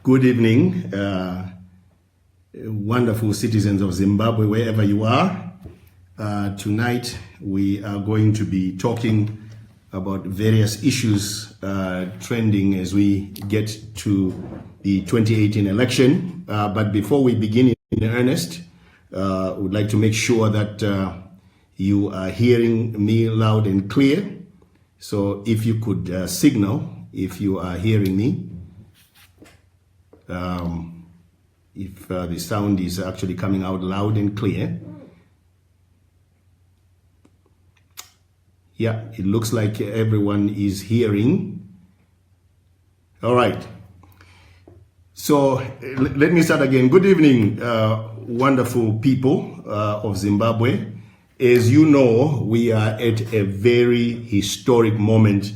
Good evening, wonderful citizens of Zimbabwe, wherever you are. Tonight, we are going to be talking about various issues trending as we get to the 2018 election. But before we begin in earnest, we'd like to make sure that you are hearing me loud and clear. So if you could signal if you are hearing me, if the sound is actually coming out loud and clear. Yeah, it looks like everyone is hearing. All right. So let me start again. Good evening, wonderful people of Zimbabwe. As you know, we are at a very historic moment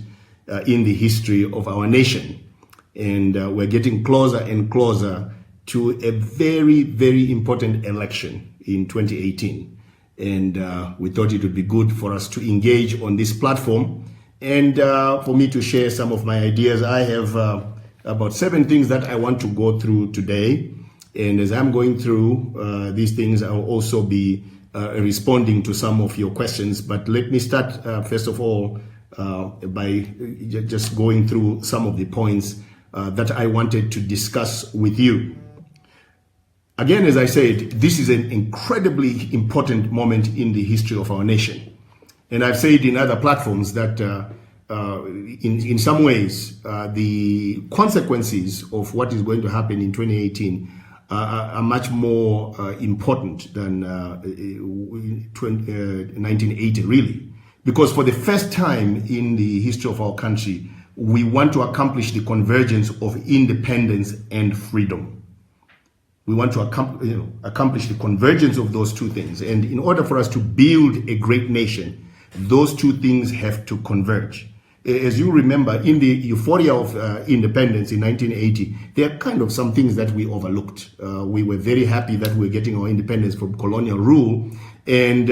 in the history of our nation. And we're getting closer and closer to a very, very important election in 2018. And we thought it would be good for us to engage on this platform and for me to share some of my ideas. I have about 7 things that I want to go through today. And as I'm going through these things, I'll also be responding to some of your questions. But let me start, first of all, by just going through some of the points that I wanted to discuss with you. Again, as I said, this is an incredibly important moment in the history of our nation. And I've said in other platforms that in some ways, the consequences of what is going to happen in 2018 are much more important than 1980, really. Because for the first time in the history of our country, we want to accomplish the convergence of independence and freedom. We want to accomplish the convergence of those two things. And in order for us to build a great nation, those two things have to converge. As you remember, in the euphoria of independence in 1980, there are kind of some things that we overlooked. We were very happy that we were getting our independence from colonial rule. And,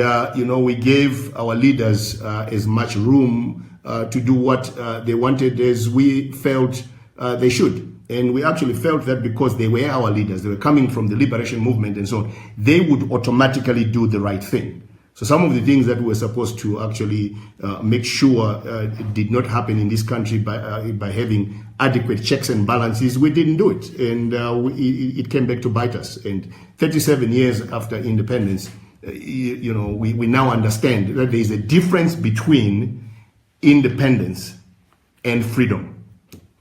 we gave our leaders as much room to do what they wanted as we felt they should. And we actually felt that because they were our leaders, they were coming from the liberation movement and so on, they would automatically do the right thing. So some of the things that we were supposed to actually make sure did not happen in this country by having adequate checks and balances, we didn't do it. And it came back to bite us. And 37 years after independence, we now understand that there is a difference between independence and freedom.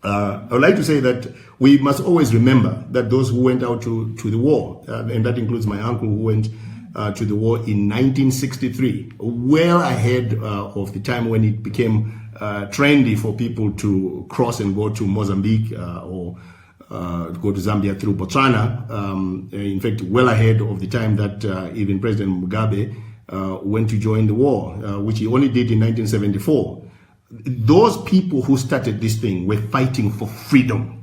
I would like to say that we must always remember that those who went out to the war, and that includes my uncle who went to the war in 1963, well ahead of the time when it became trendy for people to cross and go to Mozambique or go to Zambia through Botswana. In fact, well ahead of the time that even President Mugabe went to join the war, which he only did in 1974. Those people who started this thing were fighting for freedom.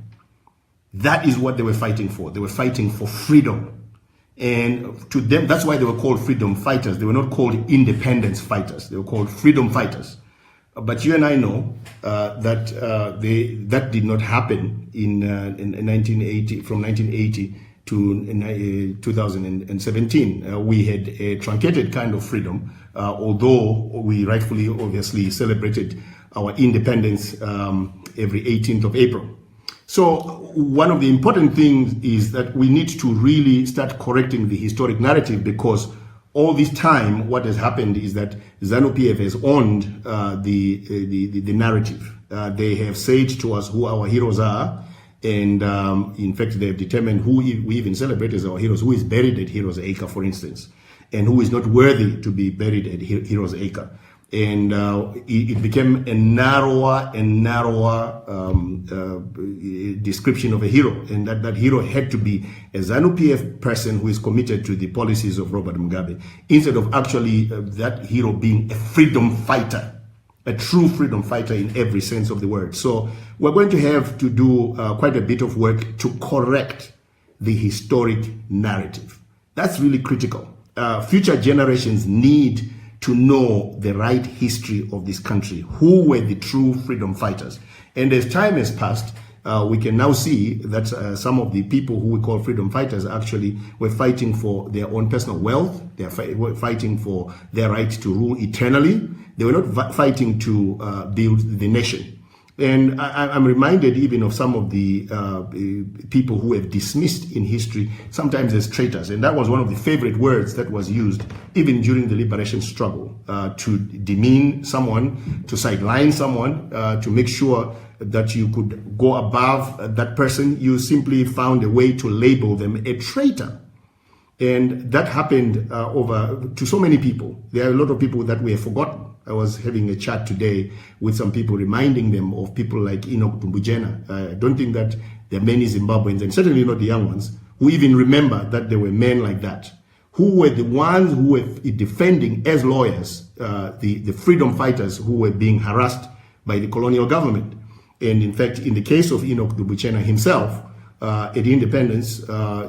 That is what they were fighting for. They were fighting for freedom. And to them, that's why they were called freedom fighters. They were not called independence fighters. They were called freedom fighters. But you and I know that that did not happen in 1980, from 1980 to 2017. We had a truncated kind of freedom, although we rightfully, obviously, celebrated our independence every 18th of April. So one of the important things is that we need to really start correcting the historic narrative, because all this time what has happened is that ZANU-PF has owned the narrative. They have said to us who our heroes are, and in fact they have determined who we even celebrate as our heroes, who is buried at Heroes Acre, for instance, and who is not worthy to be buried at Heroes Acre. And it became a narrower and narrower description of a hero, and that hero had to be a ZANU-PF person who is committed to the policies of Robert Mugabe, instead of actually that hero being a freedom fighter, a true freedom fighter in every sense of the word. So we're going to have to do quite a bit of work to correct the historic narrative. That's really critical. Future generations need to know the right history of this country, who were the true freedom fighters. And as time has passed, we can now see that some of the people who we call freedom fighters actually were fighting for their own personal wealth. They were fighting for their right to rule eternally. They were not fighting to build the nation. And I'm reminded even of some of the people who have dismissed in history, sometimes as traitors. And that was one of the favorite words that was used even during the liberation struggle, to demean someone, to sideline someone, to make sure that you could go above that person. You simply found a way to label them a traitor. And that happened over to so many people. There are a lot of people that we have forgotten. I was having a chat today with some people, reminding them of people like Enoch Tumbujena. I don't think that there are many Zimbabweans, and certainly not the young ones, who even remember that there were men like that, who were the ones who were defending as lawyers the freedom fighters who were being harassed by the colonial government. And in fact, in the case of Enoch Tumbujena himself, at independence,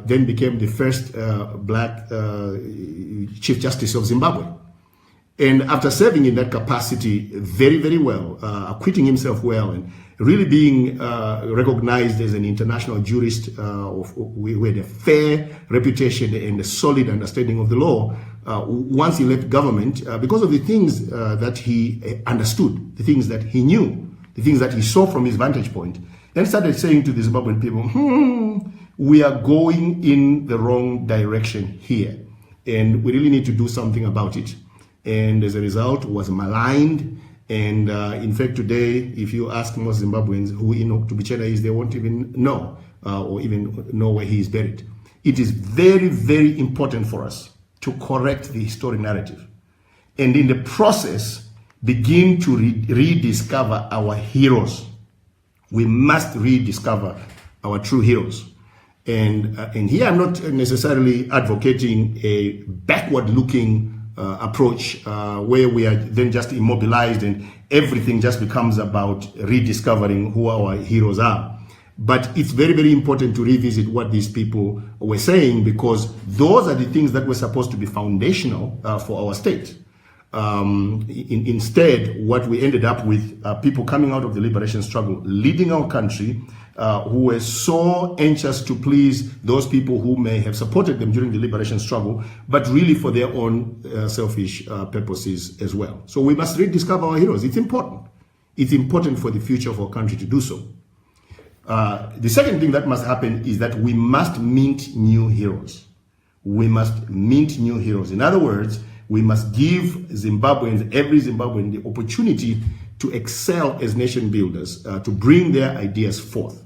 then became the first black Chief Justice of Zimbabwe. And after serving in that capacity very, very well, acquitting himself well, and really being recognized as an international jurist who had a fair reputation and a solid understanding of the law, once he left government, because of the things that he understood, the things that he knew, the things that he saw from his vantage point, then started saying to the Zimbabwean people, we are going in the wrong direction here, and we really need to do something about it. And as a result, was maligned. And in fact, today, if you ask most Zimbabweans who Enoch Tumbujena is, they won't even know or even know where he is buried. It is very, very important for us to correct the historic narrative, and in the process, begin to rediscover our heroes. We must rediscover our true heroes. And here I'm not necessarily advocating a backward-looking approach where we are then just immobilized and everything just becomes about rediscovering who our heroes are. But it's very, very important to revisit what these people were saying, because those are the things that were supposed to be foundational for our state. Instead, what we ended up with, people coming out of the liberation struggle, leading our country, who were so anxious to please those people who may have supported them during the liberation struggle, but really for their own selfish purposes as well. So we must rediscover our heroes. It's important. It's important for the future of our country to do so. The second thing that must happen is that we must mint new heroes. We must mint new heroes. In other words, we must give Zimbabweans, every Zimbabwean, the opportunity to excel as nation builders, to bring their ideas forth.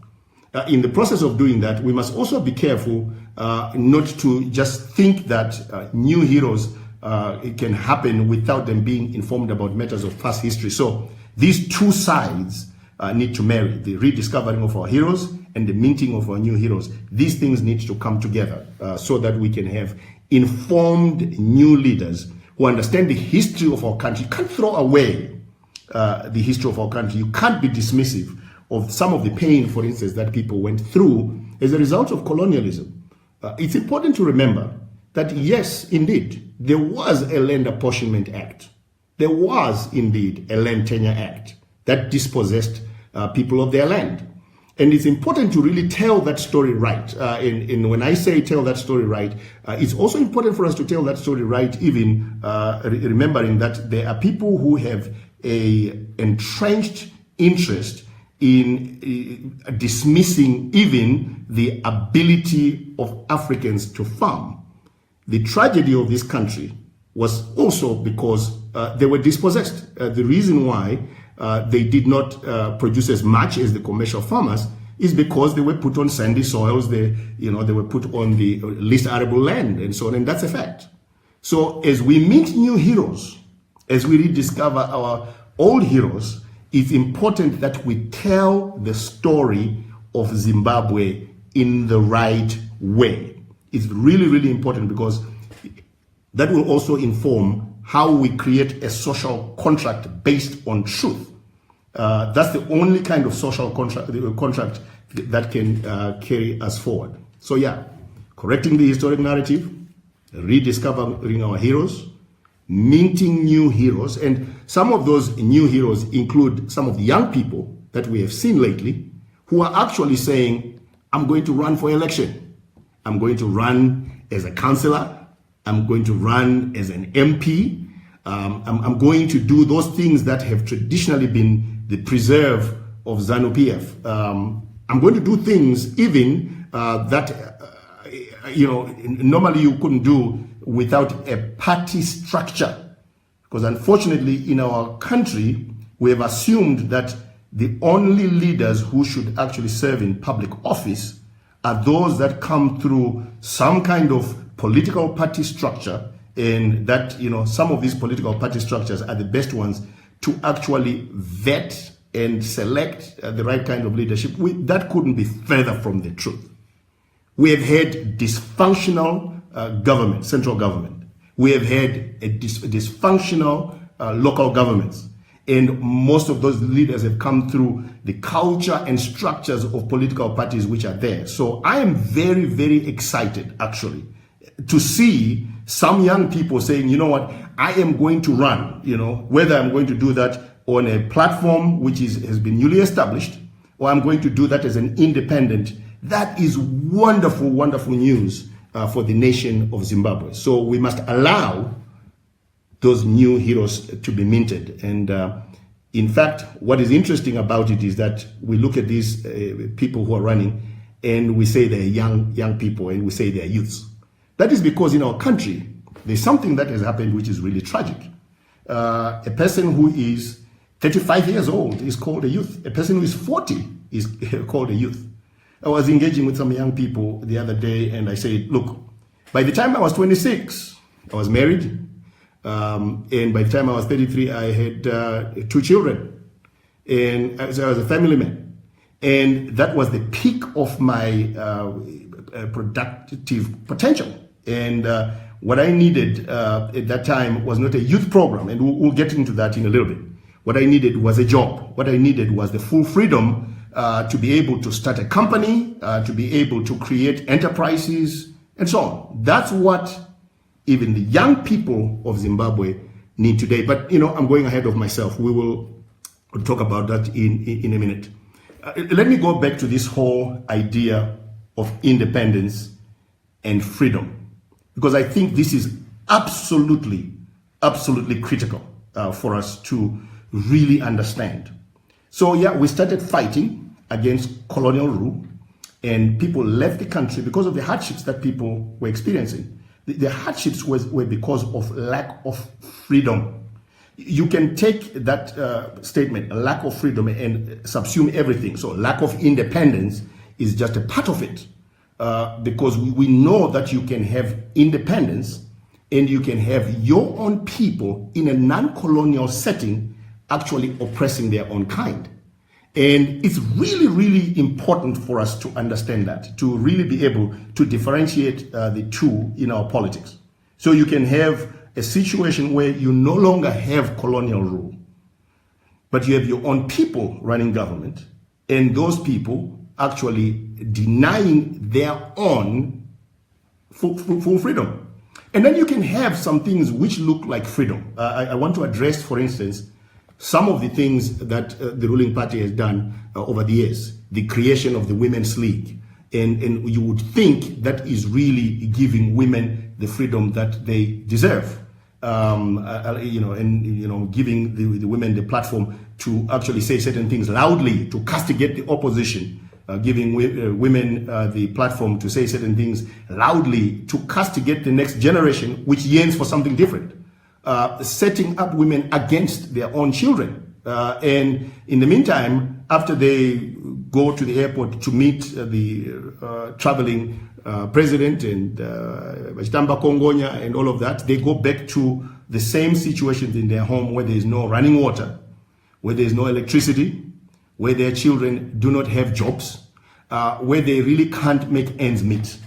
In the process of doing that, we must also be careful not to just think that new heroes it can happen without them being informed about matters of past history. So these two sides need to marry, the rediscovering of our heroes and the minting of our new heroes. These things need to come together so that we can have informed new leaders who understand the history of our country. You can't throw away the history of our country. You can't be dismissive of some of the pain, for instance, that people went through as a result of colonialism. It's important to remember that, yes, indeed, there was a Land Apportionment Act. There was indeed a Land Tenure Act that dispossessed people of their land. And it's important to really tell that story right. And when I say tell that story right, it's also important for us to tell that story right, even remembering that there are people who have an entrenched interest in dismissing even the ability of Africans to farm. The tragedy of this country was also because they were dispossessed. The reason why they did not produce as much as the commercial farmers is because they were put on sandy soils. They were put on the least arable land and so on, and that's a fact. So as we meet new heroes, as we rediscover our old heroes, it's important that we tell the story of Zimbabwe in the right way. It's really, really important, because that will also inform how we create a social contract based on truth. That's the only kind of social contract that can carry us forward. So yeah, correcting the historic narrative, rediscovering our heroes, minting new heroes. And some of those new heroes include some of the young people that we have seen lately who are actually saying, I'm going to run for election. I'm going to run as a councillor. I'm going to run as an MP. I'm going to do those things that have traditionally been the preserve of ZANU-PF. I'm going to do things even that normally you couldn't do without a party structure. Because unfortunately in our country, we have assumed that the only leaders who should actually serve in public office are those that come through some kind of political party structure, and that some of these political party structures are the best ones to actually vet and select the right kind of leadership. That couldn't be further from the truth. We have had dysfunctional government, central government. We have had a dysfunctional local governments. And most of those leaders have come through the culture and structures of political parties which are there. So I am very, very excited, actually, to see some young people saying, you know what, I am going to run, whether I'm going to do that on a platform which has been newly established, or I'm going to do that as an independent. That is wonderful, wonderful news for the nation of Zimbabwe. So we must allow those new heroes to be minted. And in fact, what is interesting about it is that we look at these people who are running and we say they're young people and we say they're youths. That is because in our country, there's something that has happened which is really tragic. A person who is 35 years old is called a youth. A person who is 40 is called a youth. I was engaging with some young people the other day and I said, look, by the time I was 26, I was married. And by the time I was 33, I had 2 children. And I was a family man. And that was the peak of my productive potential. And what I needed at that time was not a youth program. And we'll get into that in a little bit. What I needed was a job. What I needed was the full freedom to be able to start a company, to be able to create enterprises, and so on. That's what even the young people of Zimbabwe need today. But, I'm going ahead of myself. We will talk about that in a minute. Let me go back to this whole idea of independence and freedom, because I think this is absolutely, absolutely critical for us to really understand. So yeah, we started fighting against colonial rule, and people left the country because of the hardships that people were experiencing. The hardships were because of lack of freedom. You can take that statement, lack of freedom, and subsume everything. So lack of independence is just a part of it, because we know that you can have independence and you can have your own people in a non-colonial setting actually oppressing their own kind. And it's really, really important for us to understand that, to really be able to differentiate the two in our politics. So you can have a situation where you no longer have colonial rule, but you have your own people running government, and those people actually denying their own full freedom. And then you can have some things which look like freedom. I want to address, for instance, some of the things that the ruling party has done over the years. The creation of the Women's League. And you would think that is really giving women the freedom that they deserve. Giving the women the platform to actually say certain things loudly, to castigate the opposition. Giving women the platform to say certain things loudly, to castigate the next generation, which yearns for something different. Setting up women against their own children. And in the meantime, after they go to the airport to meet the traveling president and Vachitamba Kongonya and all of that, they go back to the same situations in their home where there is no running water, where there is no electricity, where their children do not have jobs, where they really can't make ends meet.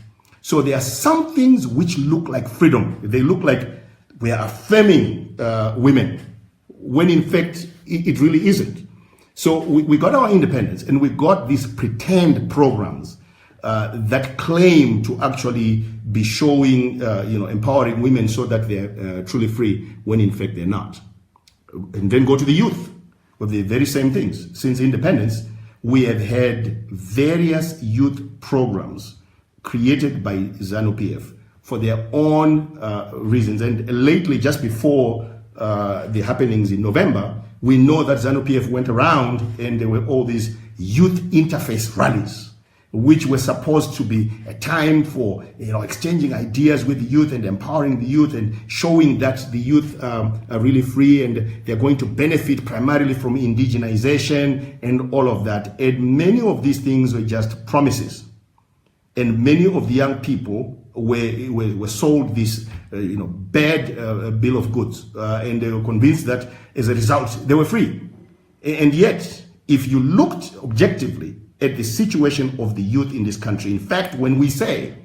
So there are some things which look like freedom. They look like we are affirming women, when in fact it really isn't. So we got our independence, and we got these pretend programs that claim to actually be showing, empowering women so that they're truly free, when in fact they're not. And then go to the youth with the very same things. Since independence, we have had various youth programs created by ZANU-PF for their own reasons. And lately, just before the happenings in November, we know that ZANU-PF went around and there were all these youth interface rallies, which were supposed to be a time for exchanging ideas with the youth and empowering the youth and showing that the youth are really free and they're going to benefit primarily from indigenization and all of that. And many of these things were just promises. And many of the young people were sold this bad bill of goods, and they were convinced that as a result they were free. And yet, if you looked objectively at the situation of the youth in this country, in fact, when we say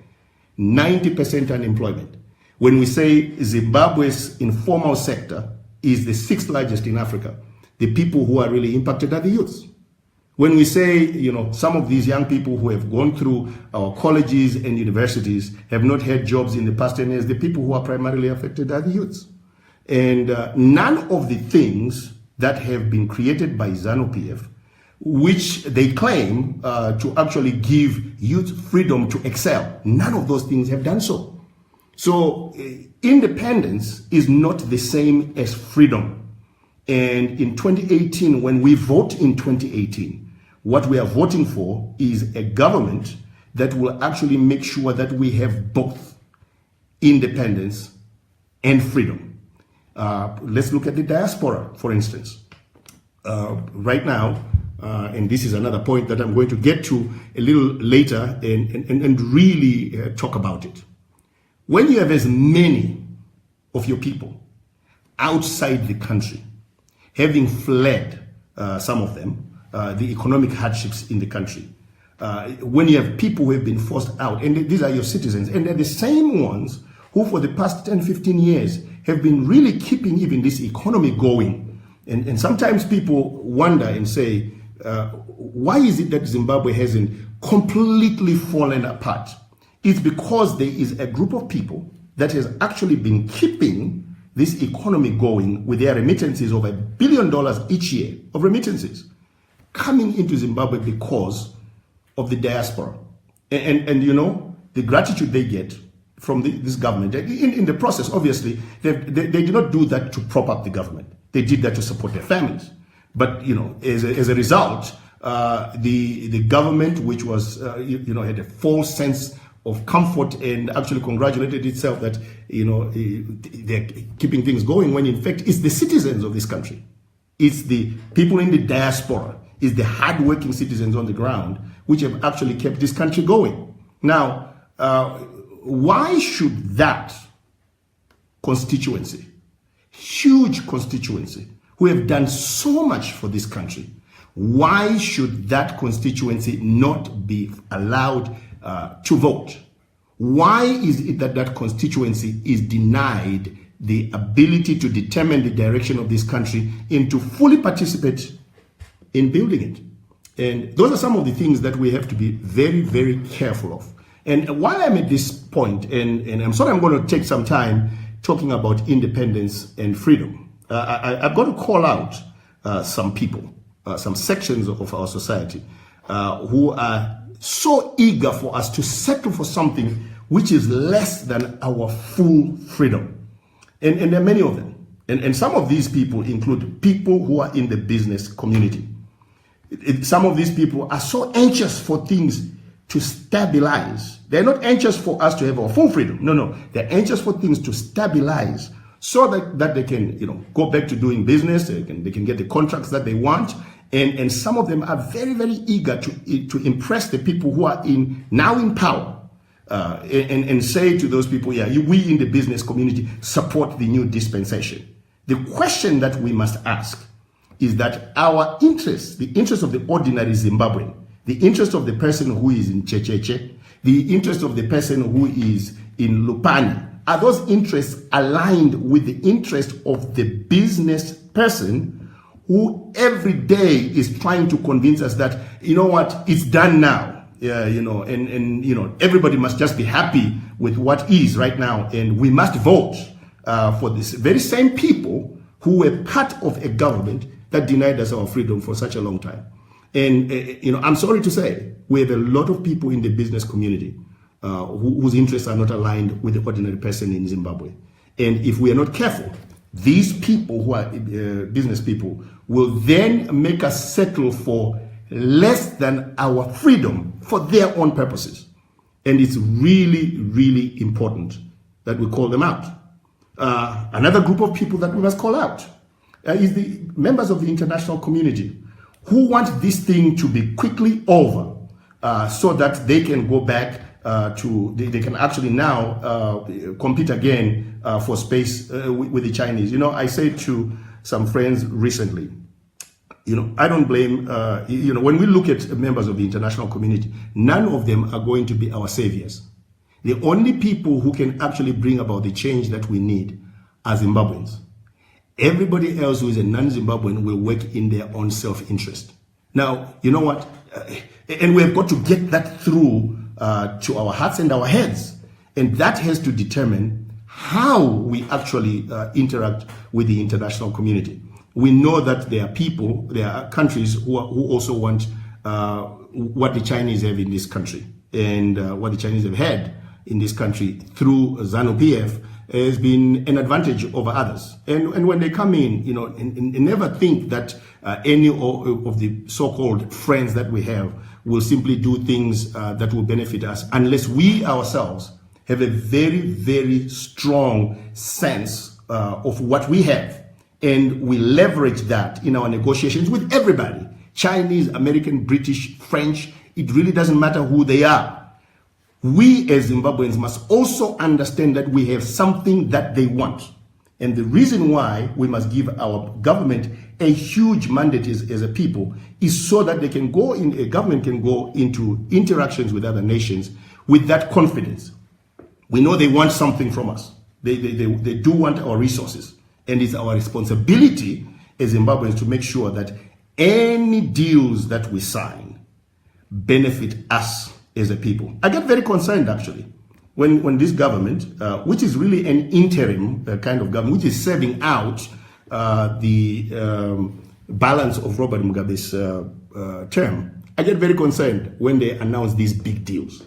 90% unemployment, when we say Zimbabwe's informal sector is the 6th largest in Africa, the people who are really impacted are the youths. When we say, some of these young people who have gone through our colleges and universities have not had jobs in the past 10 years, the people who are primarily affected are the youths. And none of the things that have been created by ZANU-PF, which they claim to actually give youth freedom to excel, none of those things have done so. So independence is not the same as freedom. And in 2018, when we vote in 2018, what we are voting for is a government that will actually make sure that we have both independence and freedom. Let's look at the diaspora, for instance. Right now, and this is another point that I'm going to get to a little later and really talk about it. When you have as many of your people outside the country, having fled, some of them, the economic hardships in the country, when you have people who have been forced out, and these are your citizens, and they're the same ones who for the past 10, 15 years have been really keeping even this economy going. And sometimes people wonder and say, why is it that Zimbabwe hasn't completely fallen apart? It's because there is a group of people that has actually been keeping this economy going with their remittances of $1 billion each year of remittances coming into Zimbabwe because of the diaspora. And the gratitude they get from this government. In the process, obviously, they did not do that to prop up the government. They did that to support their families. But, as a result, the government, which was, had a false sense of comfort and actually congratulated itself that, they're keeping things going, when in fact it's the citizens of this country. It's the people in the diaspora. It's the hardworking citizens on the ground which have actually kept this country going. Now, why should that constituency, huge constituency, who have done so much for this country, why should that constituency not be allowed to vote? Why is it that that constituency is denied the ability to determine the direction of this country and to fully participate in building it? And those are some of the things that we have to be very, very careful of. And while I'm at this point, and I'm sorry I'm going to take some time talking about independence and freedom, I've got to call out some people, some sections of our society who are so eager for us to settle for something which is less than our full freedom. And there are many of them. And some of these people include people who are in the business community. Some of these people are so anxious for things to stabilize. They're not anxious for us to have our full freedom. No. They're anxious for things to stabilize so that they can, go back to doing business. They can get the contracts that they want. And some of them are very, very eager to impress the people who are now in power and say to those people, we in the business community support the new dispensation. The question that we must ask is that our interests, the interests of the ordinary Zimbabwean, the interest of the person who is in Checheche, the interest of the person who is in Lupani, are those interests aligned with the interest of the business person who every day is trying to convince us that, it's done now, and everybody must just be happy with what is right now, and we must vote for this very same people who were part of a government that denied us our freedom for such a long time. And, I'm sorry to say, we have a lot of people in the business community whose interests are not aligned with the ordinary person in Zimbabwe. And if we are not careful, these people who are business people will then make us settle for less than our freedom for their own purposes. And it's really, really important that we call them out. Another group of people that we must call out is the members of the international community who want this thing to be quickly over so that they can go back they can actually now compete again for space with the Chinese. I said to some friends recently, I don't blame, when we look at members of the international community, none of them are going to be our saviors. The only people who can actually bring about the change that we need are Zimbabweans. Everybody else who is a non-Zimbabwean will work in their own self-interest. Now, you know what? And we've got to get that through to our hearts and our heads. And that has to determine how we actually interact with the international community. We know that there are countries who also want what the Chinese have in this country. And what the Chinese have had in this country through ZANU-PF has been an advantage over others. And when they come in, and never think that any of the so-called friends that we have will simply do things that will benefit us unless we ourselves have a very, very strong sense of what we have. And we leverage that in our negotiations with everybody, Chinese, American, British, French. It really doesn't matter who they are. We as Zimbabweans must also understand that we have something that they want. And the reason why we must give our government a huge mandate as a people is so that a government can go into interactions with other nations with that confidence. We know they want something from us. They do want our resources. And it's our responsibility as Zimbabweans to make sure that any deals that we sign benefit us as a people. I get very concerned actually when this government, which is really an interim kind of government, which is serving out the balance of Robert Mugabe's term, I get very concerned when they announce these big deals.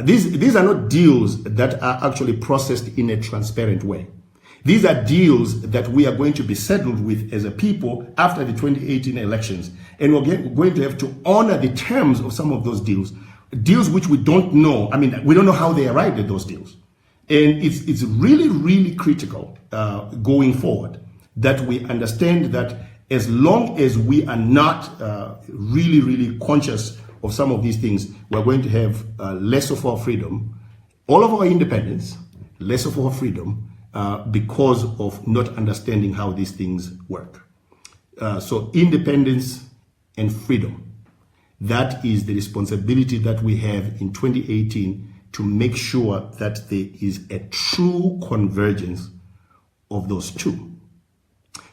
These are not deals that are actually processed in a transparent way. These are deals that we are going to be settled with as a people after the 2018 elections. And we're going to have to honor the terms of some of those deals which we don't know. I mean, we don't know how they arrived at those deals. And it's really, really critical going forward that we understand that as long as we are not really, really conscious of some of these things, we're going to have less of our freedom, all of our independence, less of our freedom, because of not understanding how these things work. So independence and freedom, that is the responsibility that we have in 2018 to make sure that there is a true convergence of those two.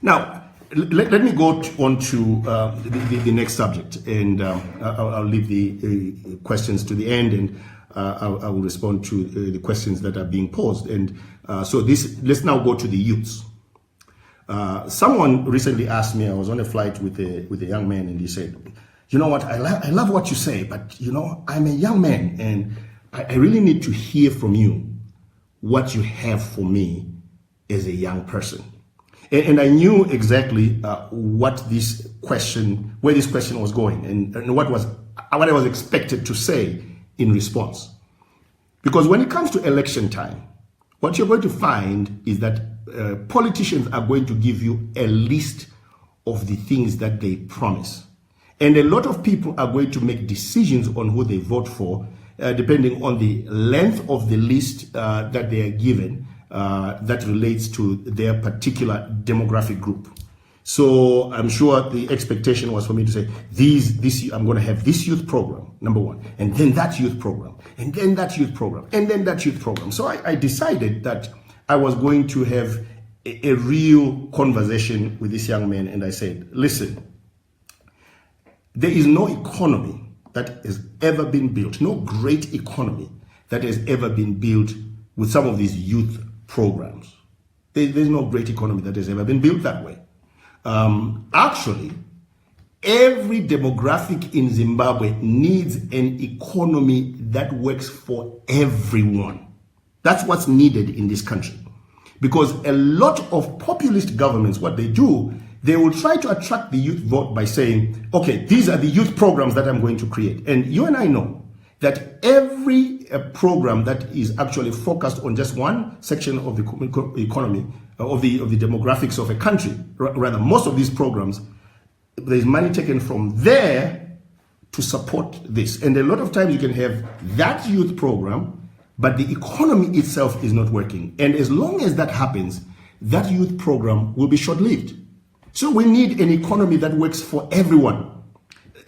Now, let me go on to the next subject, and I'll leave the questions to the end, and I will respond to the questions that are being posed. And so let's now go to the youths. Someone recently asked me, I was on a flight with a young man, and he said, you know what, I love what you say, but I'm a young man, and I really need to hear from you what you have for me as a young person. And I knew exactly where this question was going, and what I was expected to say in response. Because when it comes to election time, what you're going to find is that politicians are going to give you a list of the things that they promise. And a lot of people are going to make decisions on who they vote for, depending on the length of the list that they are given that relates to their particular demographic group. So I'm sure the expectation was for me to say, I'm going to have this youth program, number one, and then that youth program, and then that youth program, and then that youth program. So I decided that I was going to have a real conversation with this young man, and I said, listen, there is no economy that has ever been built, no great economy that has ever been built with some of these youth programs. There's no great economy that has ever been built that way. Actually, Every demographic in Zimbabwe needs an economy that works for everyone. That's what's needed in this country. Because a lot of populist governments, what they do, they will try to attract the youth vote by saying, okay, these are the youth programs that I'm going to create. And you and I know that every program that is actually focused on just one section of the economy, of the demographics of a country, rather most of these programs, there's money taken from there to support this. And a lot of times you can have that youth program, but the economy itself is not working. And as long as that happens, that youth program will be short-lived. So we need an economy that works for everyone.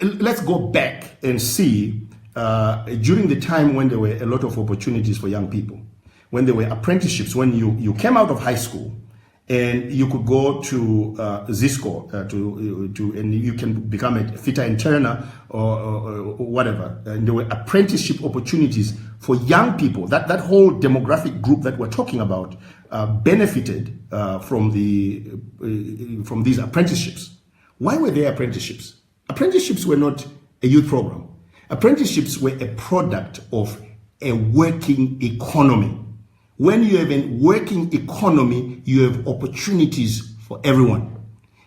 Let's go back and see during the time when there were a lot of opportunities for young people, when there were apprenticeships, when you came out of high school, and you could go to Zisco and you can become a fitter and turner or whatever. And there were apprenticeship opportunities for young people. That whole demographic group that we're talking about benefited from these apprenticeships. Why were there apprenticeships? Apprenticeships were not a youth program. Apprenticeships were a product of a working economy. When you have a working economy, you have opportunities for everyone.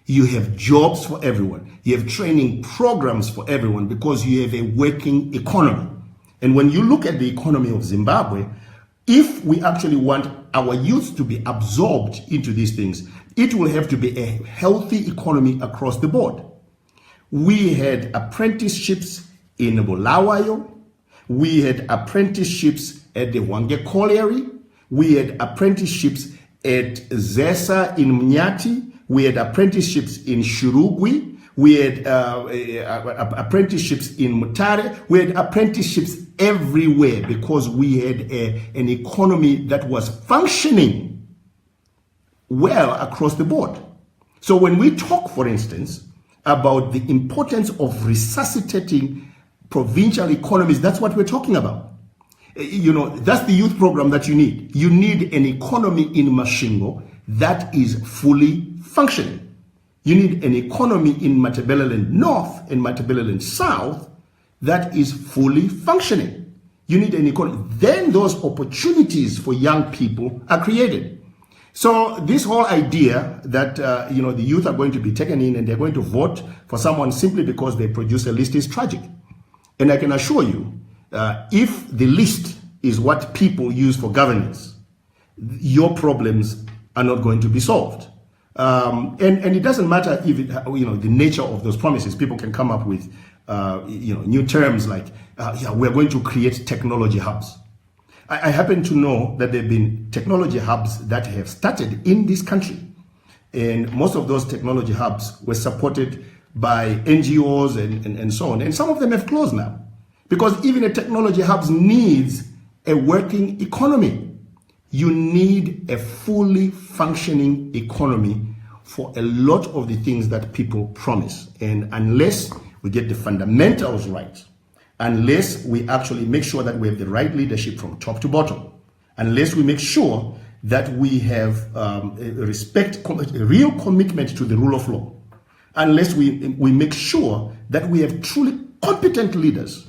You have jobs for everyone. You have training programs for everyone because you have a working economy. And when you look at the economy of Zimbabwe, if we actually want our youth to be absorbed into these things, it will have to be a healthy economy across the board. We had apprenticeships in Bulawayo. We had apprenticeships at the Hwange Colliery. We had apprenticeships at Zesa in Mnyati. We had apprenticeships in Shurugwi. We had apprenticeships in Mutare. We had apprenticeships everywhere because we had an economy that was functioning well across the board. So when we talk, for instance, about the importance of resuscitating provincial economies, that's what we're talking about. You know, that's the youth program that you need. You need an economy in Mashingo that is fully functioning. You need an economy in Matabeleland North and Matabeleland South that is fully functioning. You need an economy. Then those opportunities for young people are created. So this whole idea that, the youth are going to be taken in and they're going to vote for someone simply because they produce a list is tragic. And I can assure you, if the list is what people use for governance, your problems are not going to be solved. And it doesn't matter if the nature of those promises. People can come up with new terms like we're going to create technology hubs. I happen to know that there have been technology hubs that have started in this country, and most of those technology hubs were supported by NGOs and so on, and some of them have closed now. Because even a technology hub needs a working economy. You need a fully functioning economy for a lot of the things that people promise. And unless we get the fundamentals right, unless we actually make sure that we have the right leadership from top to bottom, unless we make sure that we have a real commitment to the rule of law, unless we make sure that we have truly competent leaders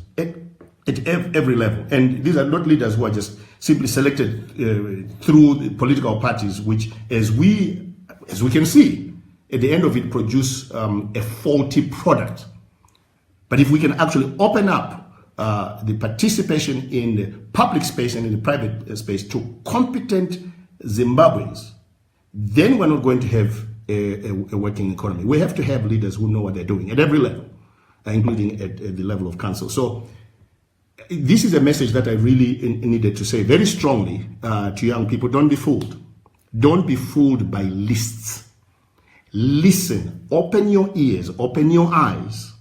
at every level. And these are not leaders who are just simply selected through the political parties, which, as we can see, at the end of it, produce a faulty product. But if we can actually open up the participation in the public space and in the private space to competent Zimbabweans, then we're not going to have a working economy. We have to have leaders who know what they're doing at every level, including at the level of council. So this is a message that I really needed to say very strongly to young people. Don't be fooled. Don't be fooled by lists. Listen, open your ears, open your eyes,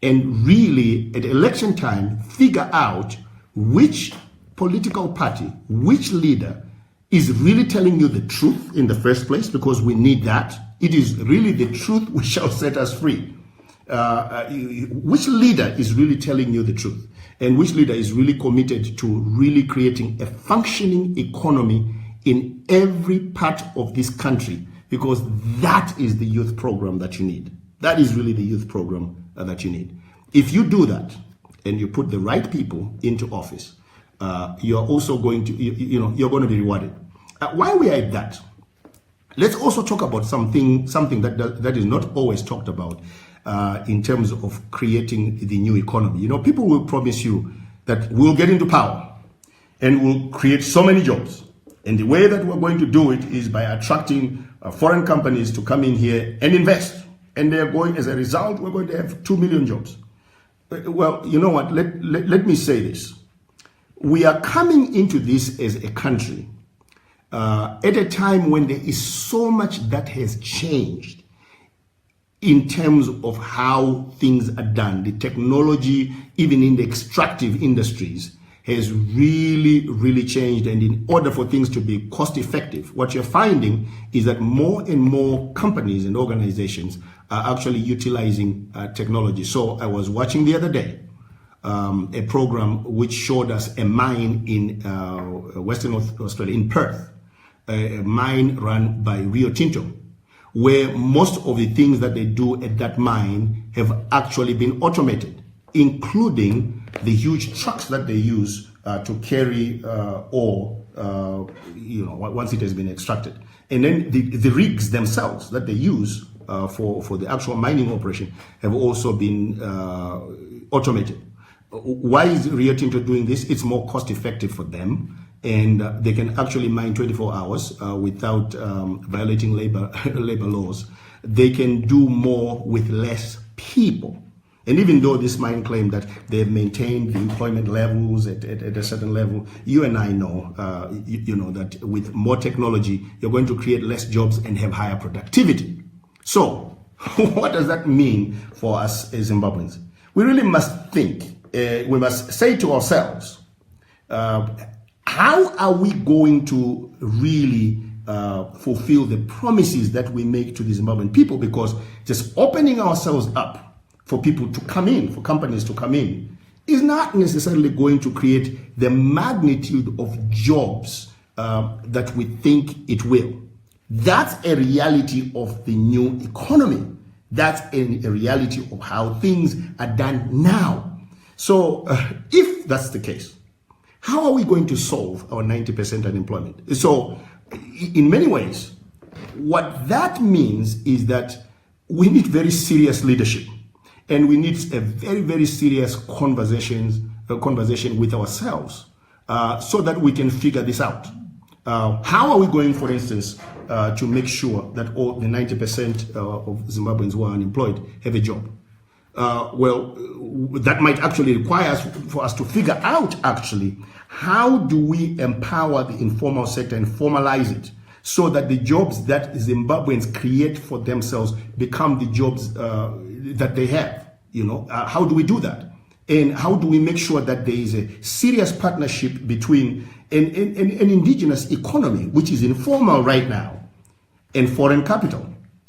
and really at election time, figure out which political party, which leader is really telling you the truth in the first place, because we need that. It is really the truth which shall set us free. Which leader is really telling you the truth, and which leader is really committed to really creating a functioning economy in every part of this country, because that is the youth program that you need. That is really the youth program that you need. If you do that and you put the right people into office, you're also going to, you're going to be rewarded. While we are at that, let's also talk about something that is not always talked about in terms of creating the new economy. People will promise you that we'll get into power and we'll create so many jobs. And the way that we're going to do it is by attracting foreign companies to come in here and invest. And they're going, as a result, we're going to have 2 million jobs. Well, you know what? Let me say this. We are coming into this as a country at a time when there is so much that has changed in terms of how things are done. The technology, even in the extractive industries, has really, really changed. And in order for things to be cost effective, what you're finding is that more and more companies and organizations are actually utilizing technology. So I was watching the other day a program which showed us a mine in Western Australia, in Perth, a mine run by Rio Tinto, where most of the things that they do at that mine have actually been automated, including the huge trucks that they use to carry ore, once it has been extracted. And then the rigs themselves that they use for the actual mining operation have also been automated. Why is Rio Tinto doing this? It's more cost effective for them, and they can actually mine 24 hours without violating labor laws. They can do more with less people. And even though this mine claimed that they've maintained the employment levels at a certain level, you and I know, that with more technology, you're going to create less jobs and have higher productivity. So what does that mean for us as Zimbabweans? We really must think, we must say to ourselves, how are we going to really fulfill the promises that we make to the Zimbabwean people? Because just opening ourselves up for people to come in, for companies to come in, is not necessarily going to create the magnitude of jobs that we think it will. That's a reality of the new economy. That's a reality of how things are done now. So if that's the case, how are we going to solve our 90% unemployment? So in many ways, what that means is that we need very serious leadership. And we need a very, very serious conversation with ourselves so that we can figure this out. How are we going, for instance, to make sure that all the 90% of Zimbabweans who are unemployed have a job? Well, that might actually require for us to figure out, actually, how do we empower the informal sector and formalize it so that the jobs that Zimbabweans create for themselves become the jobs that they have. How do we do that? And how do we make sure that there is a serious partnership between an indigenous economy, which is informal right now, and foreign capital?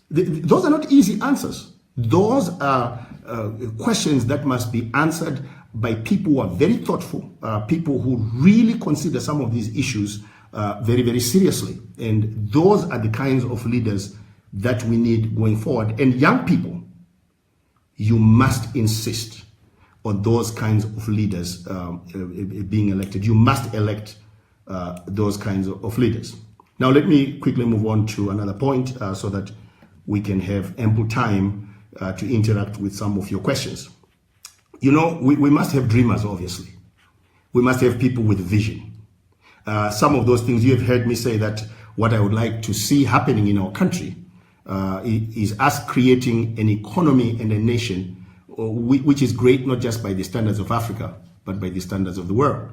Those are not easy answers. Those are questions that must be answered by people who are very thoughtful, people who really consider some of these issues very, very seriously. And those are the kinds of leaders that we need going forward. And young people, you must insist on those kinds of leaders being elected. You must elect those kinds of leaders. Now, let me quickly move on to another point so that we can have ample time to interact with some of your questions. We must have dreamers, obviously. We must have people with vision. Some of those things, you have heard me say that what I would like to see happening in our country is us creating an economy and a nation which is great not just by the standards of Africa, but by the standards of the world.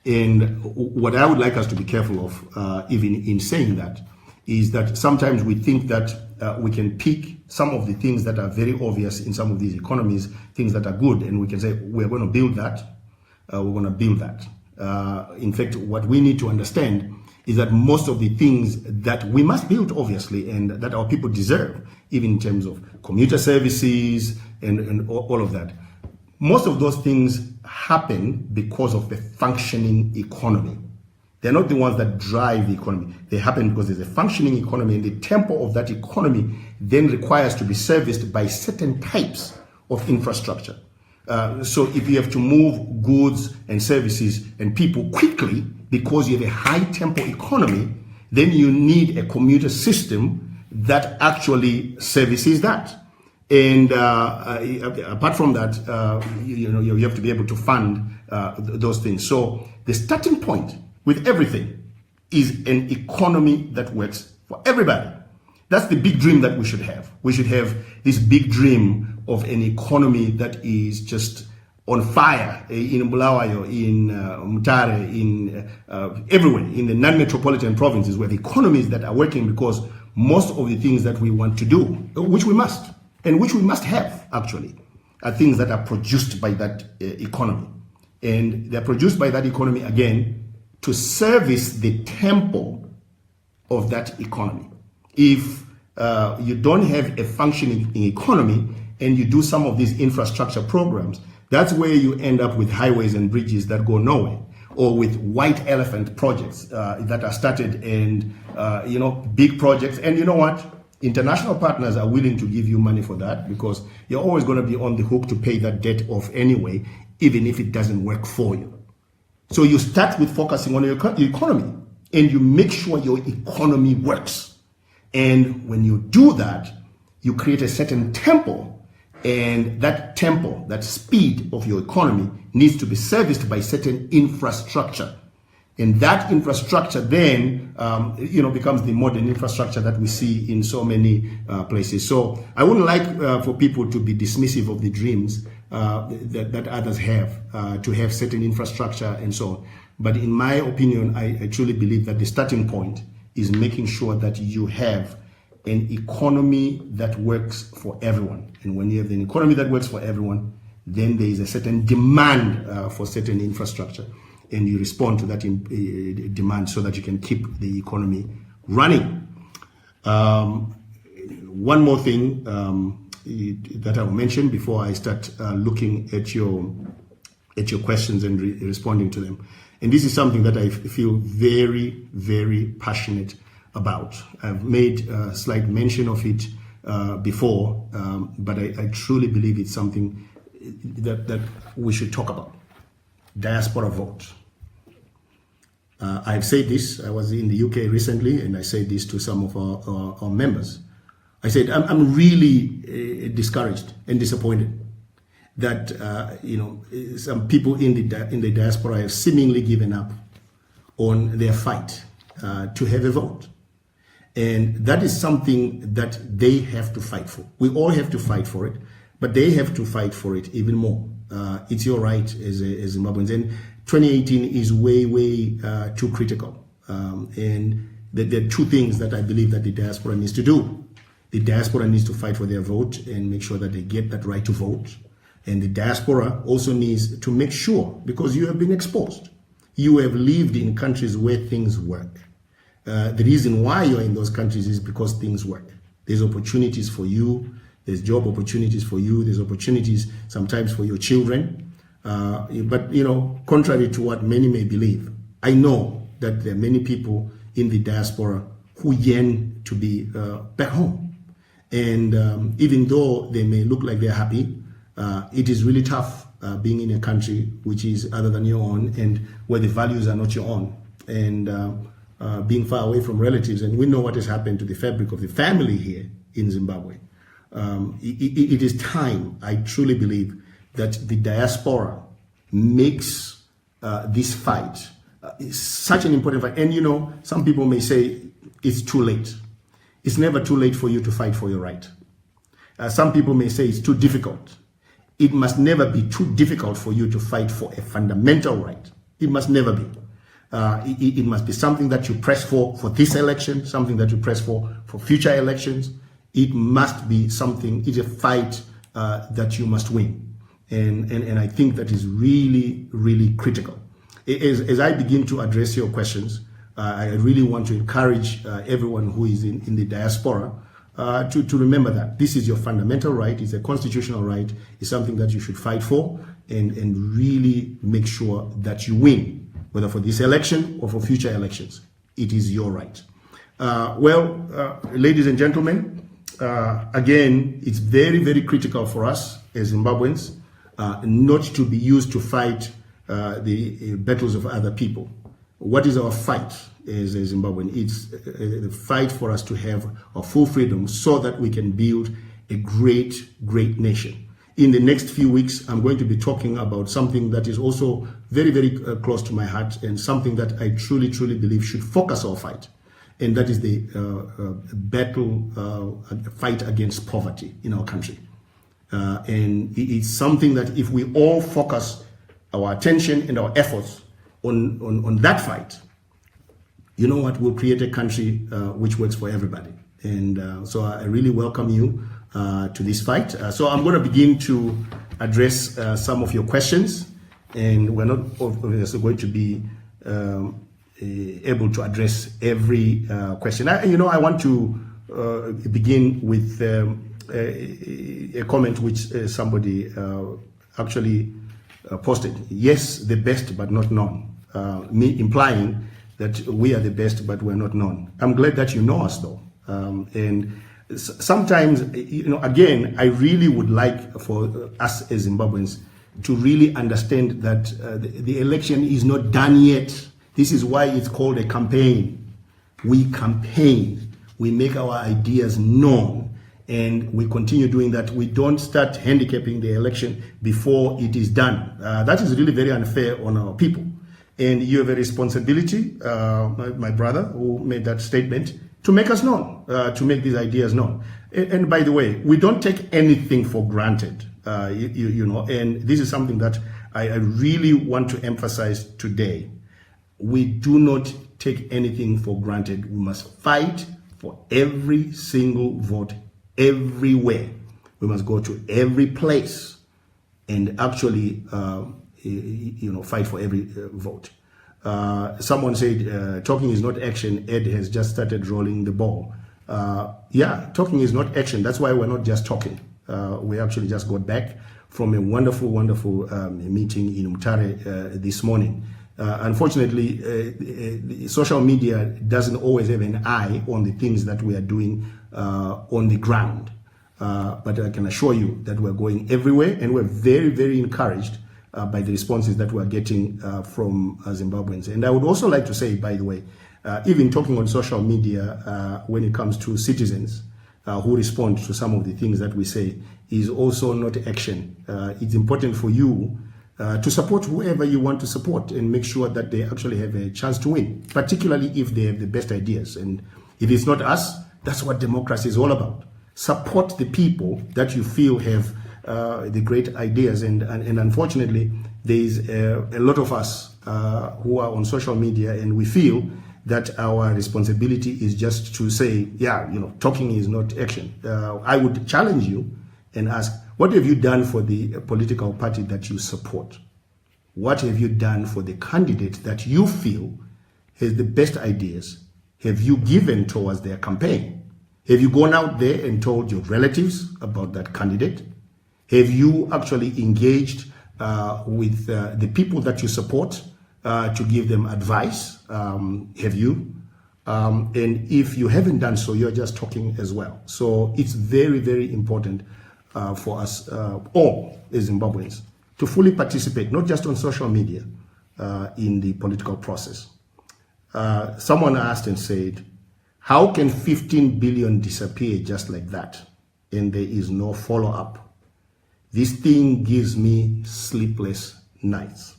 And what I would like us to be careful of, even in saying that, is that sometimes we think that we can pick some of the things that are very obvious in some of these economies, things that are good, and we can say, we're going to build that, we're going to build that. In fact, what we need to understand is that most of the things that we must build, obviously, and that our people deserve, even in terms of commuter services and all of that, most of those things happen because of the functioning economy. They're not the ones that drive the economy. They happen because there's a functioning economy, and the tempo of that economy then requires to be serviced by certain types of infrastructure. So if you have to move goods and services and people quickly because you have a high tempo economy, then you need a commuter system that actually services that. And apart from that, you have to be able to fund those things. So the starting point with everything is an economy that works for everybody. That's the big dream that we should have. We should have this big dream of an economy that is just on fire in Bulawayo, in Mutare, in everywhere, in the non-metropolitan provinces, where the economies that are working, because most of the things that we want to do, which we must, and which we must have actually, are things that are produced by that economy. And they're produced by that economy, again, to service the tempo of that economy. If you don't have a functioning economy and you do some of these infrastructure programs, that's where you end up with highways and bridges that go nowhere, or with white elephant projects that are started and, big projects. And you know what? International partners are willing to give you money for that, because you're always going to be on the hook to pay that debt off anyway, even if it doesn't work for you. So you start with focusing on your economy, and you make sure your economy works. And when you do that, you create a certain tempo, and that tempo, that speed of your economy needs to be serviced by certain infrastructure. And that infrastructure then, becomes the modern infrastructure that we see in so many places. So I wouldn't like for people to be dismissive of the dreams that others have, to have certain infrastructure and so on. But in my opinion, I truly believe that the starting point is making sure that you have an economy that works for everyone. And when you have an economy that works for everyone, then there is a certain demand for certain infrastructure. And you respond to that demand so that you can keep the economy running. One more thing that I will mention before I start looking at your questions and responding to them. And this is something that I feel very, very passionate about. I've made a slight mention of it before, but I truly believe it's something that we should talk about. Diaspora vote. I've said this. I was in the UK recently, and I said this to some of our members. I said, I'm really discouraged and disappointed that some people in the diaspora have seemingly given up on their fight to have a vote. And that is something that they have to fight for. We all have to fight for it, but they have to fight for it even more. It's your right as Zimbabweans. And 2018 is way, way too critical. And there are two things that I believe that the diaspora needs to do. The diaspora needs to fight for their vote and make sure that they get that right to vote. And the diaspora also needs to make sure, because you have been exposed, you have lived in countries where things work. The reason why you're in those countries is because things work. There's opportunities for you. There's job opportunities for you. There's opportunities sometimes for your children. But, contrary to what many may believe, I know that there are many people in the diaspora who yearn to be back home. And even though they may look like they're happy, it is really tough being in a country which is other than your own and where the values are not your own. And being far away from relatives. And we know what has happened to the fabric of the family here in Zimbabwe. It is time, I truly believe, that the diaspora makes this fight such an important fight. And some people may say it's too late. It's never too late for you to fight for your right. Some people may say it's too difficult. It must never be too difficult for you to fight for a fundamental right. It must never be. It must be something that you press for this election, something that you press for future elections. It must be something, it's a fight that you must win. And I think that is really, really critical. As I begin to address your questions, I really want to encourage everyone who is in the diaspora to remember that this is your fundamental right, it's a constitutional right, it's something that you should fight for and really make sure that you win, whether for this election or for future elections. It is your right. Ladies and gentlemen, again, it's very, very critical for us as Zimbabweans not to be used to fight the battles of other people. What is our fight as a Zimbabwean? It's the fight for us to have our full freedom so that we can build a great, great nation. In the next few weeks, I'm going to be talking about something that is also very, very close to my heart and something that I truly, truly believe should focus our fight. And that is the fight against poverty in our country. And it's something that if we all focus our attention and our efforts on that fight, you know what, we'll create a country which works for everybody. And so I really welcome you to this fight. So I'm going to begin to address some of your questions, and we're not obviously going to be able to address every question. I want to begin with a comment which somebody actually posted. Yes, the best but not known, implying that we are the best but we're not known. I'm glad that you know us though. And sometimes, again, I really would like for us as Zimbabweans to really understand that the election is not done yet. This is why it's called a campaign. We campaign, we make our ideas known, and we continue doing that. We don't start handicapping the election before it is done. That is really very unfair on our people. And you have a responsibility, my brother who made that statement, to make us known, to make these ideas known. And by the way, we don't take anything for granted, and this is something that I really want to emphasize today. We do not take anything for granted. We must fight for every single vote everywhere. We must go to every place and actually, fight for every vote. Someone said, talking is not action. Ed has just started rolling the ball. Yeah, talking is not action. That's why we're not just talking. We actually just got back from a wonderful, wonderful meeting in Mutare this morning. Unfortunately, social media doesn't always have an eye on the things that we are doing on the ground. But I can assure you that we're going everywhere, and we're very, very encouraged by the responses that we're getting from Zimbabweans. And I would also like to say, by the way, even talking on social media when it comes to citizens who respond to some of the things that we say is also not action. It's important for you to support whoever you want to support and make sure that they actually have a chance to win, particularly if they have the best ideas. And if it's not us, that's what democracy is all about. Support the people that you feel have the great ideas. And unfortunately, there's a lot of us who are on social media, and we feel that our responsibility is just to say, talking is not action. I would challenge you and ask, what have you done for the political party that you support? What have you done for the candidate that you feel has the best ideas? Have you given towards their campaign? Have you gone out there and told your relatives about that candidate? Have you actually engaged with the people that you support to give them advice? Have you? And if you haven't done so, you're just talking as well. So it's very, very important for us all as Zimbabweans to fully participate, not just on social media, in the political process. Someone asked and said, how can 15 billion disappear just like that and there is no follow-up? This thing gives me sleepless nights.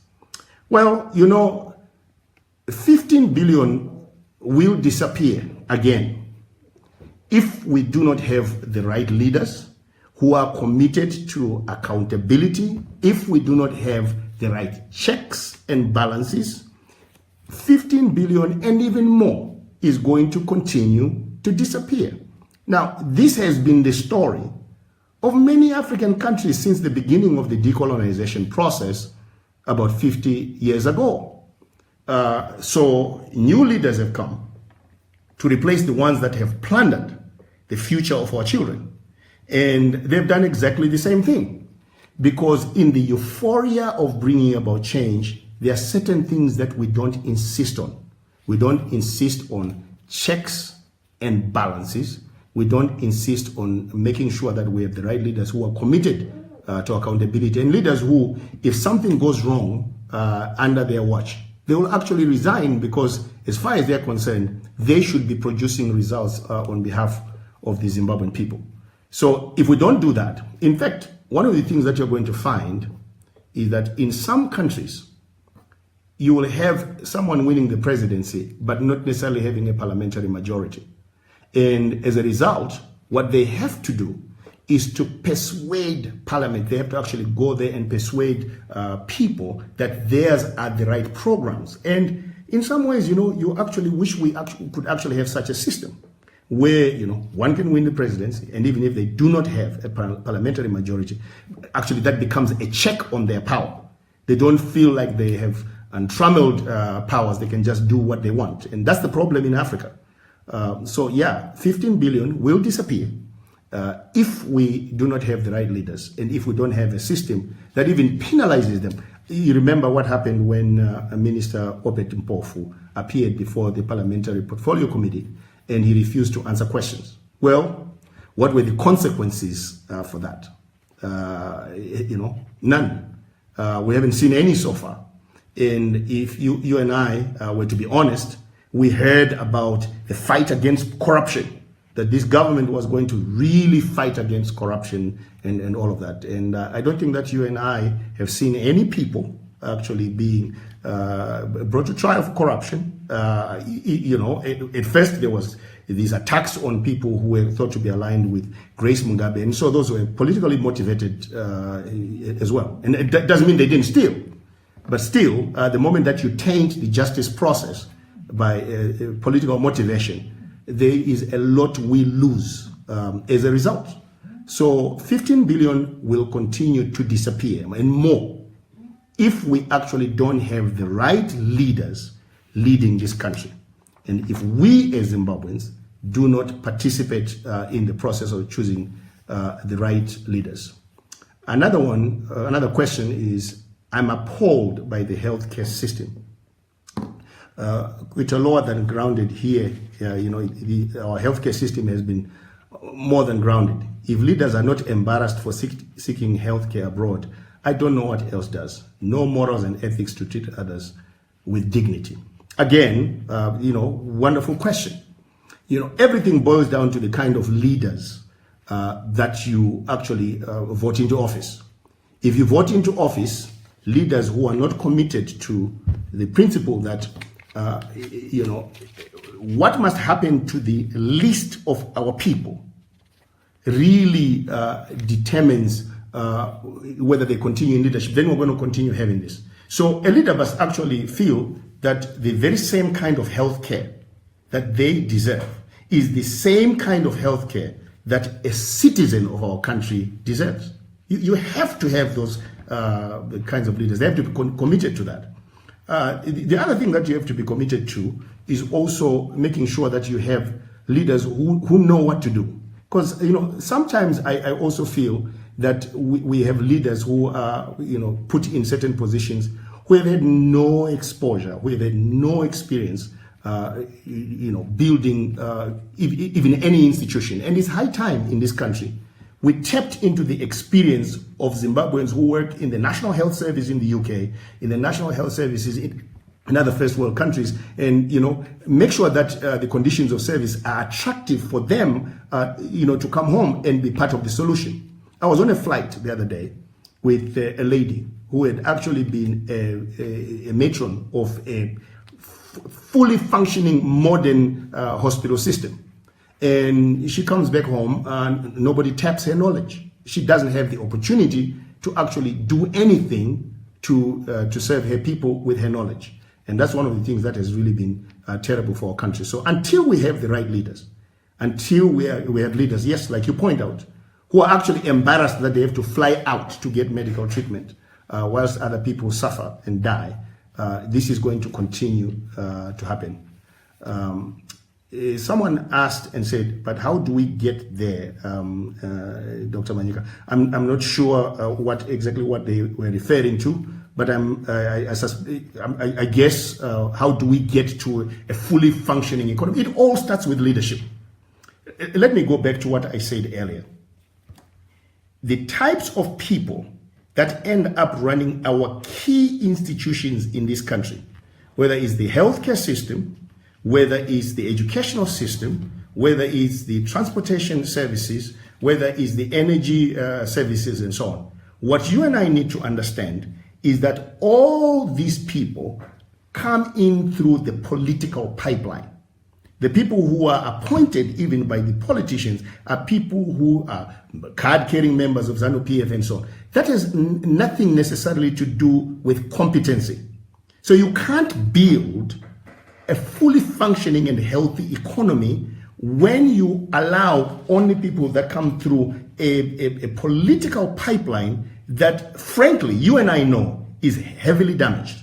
Well, 15 billion will disappear again if we do not have the right leaders who are committed to accountability, if we do not have the right checks and balances. 15 billion and even more is going to continue to disappear. Now, this has been the story of many African countries since the beginning of the decolonization process about 50 years ago. So new leaders have come to replace the ones that have plundered the future of our children. And they've done exactly the same thing. Because in the euphoria of bringing about change, there are certain things that we don't insist on. We don't insist on checks and balances we don't insist on making sure that we have the right leaders who are committed to accountability, and leaders who, if something goes wrong under their watch, they will actually resign, because as far as they're concerned, they should be producing results on behalf of the Zimbabwean people. So if we don't do that, in fact, one of the things that you're going to find is that in some countries, you will have someone winning the presidency, but not necessarily having a parliamentary majority. And as a result, what they have to do is to persuade parliament. They have to actually go there and persuade people that theirs are the right programs. And in some ways, you actually wish we could actually have such a system where, one can win the presidency, and even if they do not have a parliamentary majority, actually that becomes a check on their power. They don't feel like they have untrammeled powers. They can just do what they want. And that's the problem in Africa. So yeah, 15 billion will disappear if we do not have the right leaders, and if we don't have a system that even penalizes them. You remember what happened when Minister Obed Mpofu appeared before the Parliamentary Portfolio Committee and he refused to answer questions. Well, what were the consequences for that? None. We haven't seen any so far. And if you and I were to be honest, we heard about the fight against corruption, that this government was going to really fight against corruption and all of that. And I don't think that you and I have seen any people actually being brought to trial for corruption. At first there was these attacks on people who were thought to be aligned with Grace Mugabe. And so those were politically motivated as well. And that doesn't mean they didn't steal. But still, the moment that you taint the justice process by political motivation, there is a lot we lose as a result. So 15 billion will continue to disappear and more if we actually don't have the right leaders leading this country. And if we as Zimbabweans do not participate in the process of choosing the right leaders. Another question is, I'm appalled by the healthcare system. Which are lower than grounded here. Our healthcare system has been more than grounded. If leaders are not embarrassed for seeking healthcare abroad, I don't know what else does. No morals and ethics to treat others with dignity. Again, wonderful question. Everything boils down to the kind of leaders that you actually vote into office. If you vote into office, leaders who are not committed to the principle that what must happen to the least of our people really determines whether they continue in leadership. Then we're going to continue having this. So a leader must actually feel that the very same kind of health care that they deserve is the same kind of health care that a citizen of our country deserves. You have to have those kinds of leaders. They have to be committed to that. The other thing that you have to be committed to is also making sure that you have leaders who know what to do. Because, sometimes I also feel that we have leaders who are, put in certain positions who have had no exposure, who have had no experience, building even any institution. And it's high time in this country we tapped into the experience of Zimbabweans who work in the National Health Service in the UK, in the National Health Services in other first world countries, and make sure that the conditions of service are attractive for them, to come home and be part of the solution. I was on a flight the other day with a lady who had actually been a matron of a fully functioning modern hospital system. And she comes back home and nobody taps her knowledge. She doesn't have the opportunity to actually do anything to serve her people with her knowledge. And that's one of the things that has really been terrible for our country. So until we have the right leaders, until we have leaders, yes, like you point out, who are actually embarrassed that they have to fly out to get medical treatment whilst other people suffer and die, this is going to continue to happen. Someone asked and said, but how do we get there, Dr. Manyika? I'm not sure what they were referring to, but I guess how do we get to a fully functioning economy? It all starts with leadership. let me go back to what I said earlier. The types of people that end up running our key institutions in this country, whether it's the healthcare system, whether it's the educational system, whether it's the transportation services, whether it's the energy services and so on. What you and I need to understand is that all these people come in through the political pipeline. The people who are appointed even by the politicians are people who are card-carrying members of ZANU-PF and so on. That has nothing necessarily to do with competency. So you can't build a fully functioning and healthy economy when you allow only people that come through a political pipeline that, frankly, you and I know is heavily damaged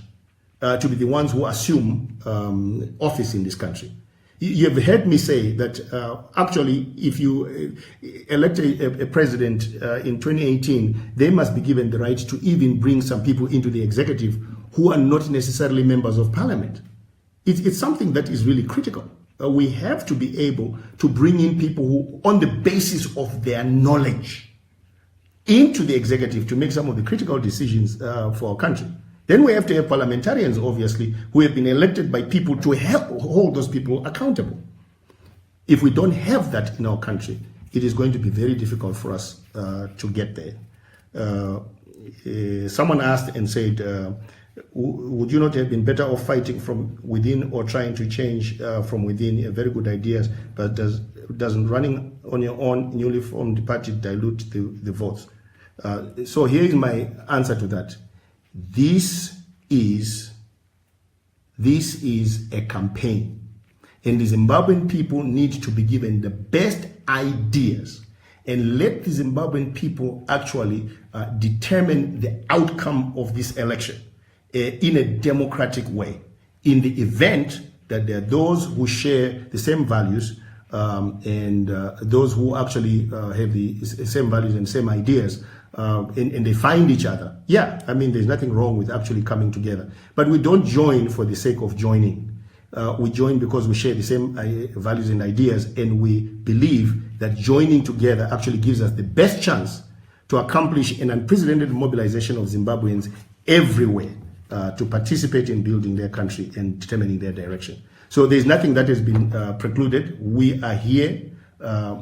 to be the ones who assume office in this country. You have heard me say that actually, if you elect a president in 2018, they must be given the right to even bring some people into the executive who are not necessarily members of parliament. It's something that is really critical. We have to be able to bring in people who, on the basis of their knowledge, into the executive to make some of the critical decisions for our country. Then we have to have parliamentarians, obviously, who have been elected by people to help hold those people accountable. If we don't have that in our country, it is going to be very difficult for us to get there. Someone asked and said, would you not have been better off fighting from within or trying to change from within? Very good ideas, but doesn't running on your own newly formed party dilute the votes? So here is my answer to that. This is a campaign, and the Zimbabwean people need to be given the best ideas and let the Zimbabwean people actually determine the outcome of this election in a democratic way, in the event that there are those who share the same values and those who actually have the same values and same ideas, and they find each other. Yeah, I mean, there's nothing wrong with actually coming together. But we don't join for the sake of joining. We join because we share the same values and ideas, and we believe that joining together actually gives us the best chance to accomplish an unprecedented mobilization of Zimbabweans everywhere to participate in building their country and determining their direction. So there's nothing that has been precluded. We are here.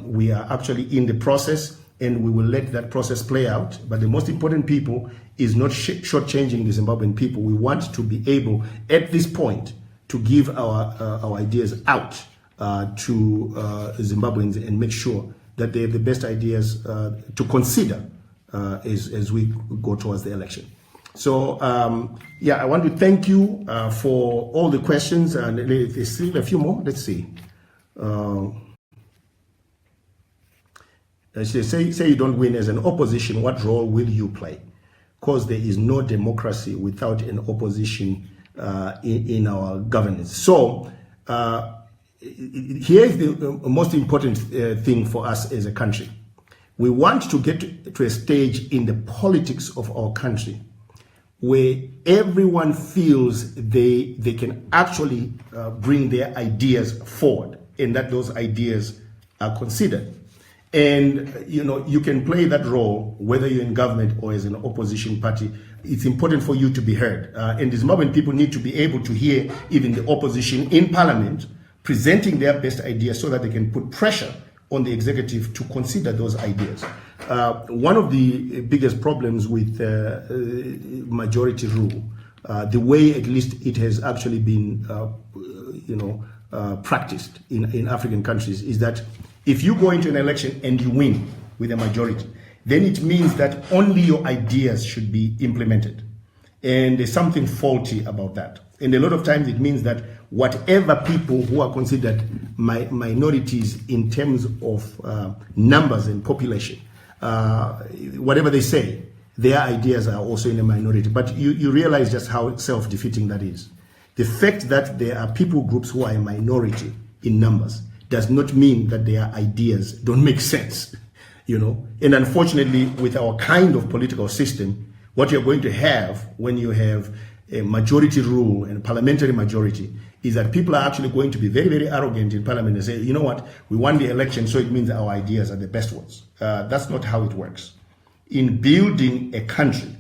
We are actually in the process, and we will let that process play out. But the most important people is not shortchanging the Zimbabwean people. We want to be able, at this point, to give our ideas out to Zimbabweans and make sure that they have the best ideas to consider as we go towards the election. So, yeah, I want to thank you for all the questions. And there's still a few more. Let's see. Say you don't win as an opposition, what role will you play? Because there is no democracy without an opposition in our governance. So here is the most important thing for us as a country. We want to get to a stage in the politics of our country where everyone feels they can actually bring their ideas forward and that those ideas are considered. And, you know, you can play that role, whether you're in government or as an opposition party. It's important for you to be heard. And the Zimbabwean people need to be able to hear even the opposition in parliament presenting their best ideas so that they can put pressure on the executive to consider those ideas. One of the biggest problems with majority rule, the way at least it has actually been, practiced in African countries, is that if you go into an election and you win with a majority, then it means that only your ideas should be implemented. And there's something faulty about that. And a lot of times it means that whatever people who are considered minorities in terms of numbers and population, whatever they say, their ideas are also in a minority. But you realize just how self-defeating that is. The fact that there are people groups who are a minority in numbers does not mean that their ideas don't make sense, you know. And unfortunately, with our kind of political system, what you're going to have when you have a majority rule and parliamentary majority is that people are actually going to be very, very arrogant in parliament and say, you know what, we won the election, so it means our ideas are the best ones. That's not how it works. In building a country,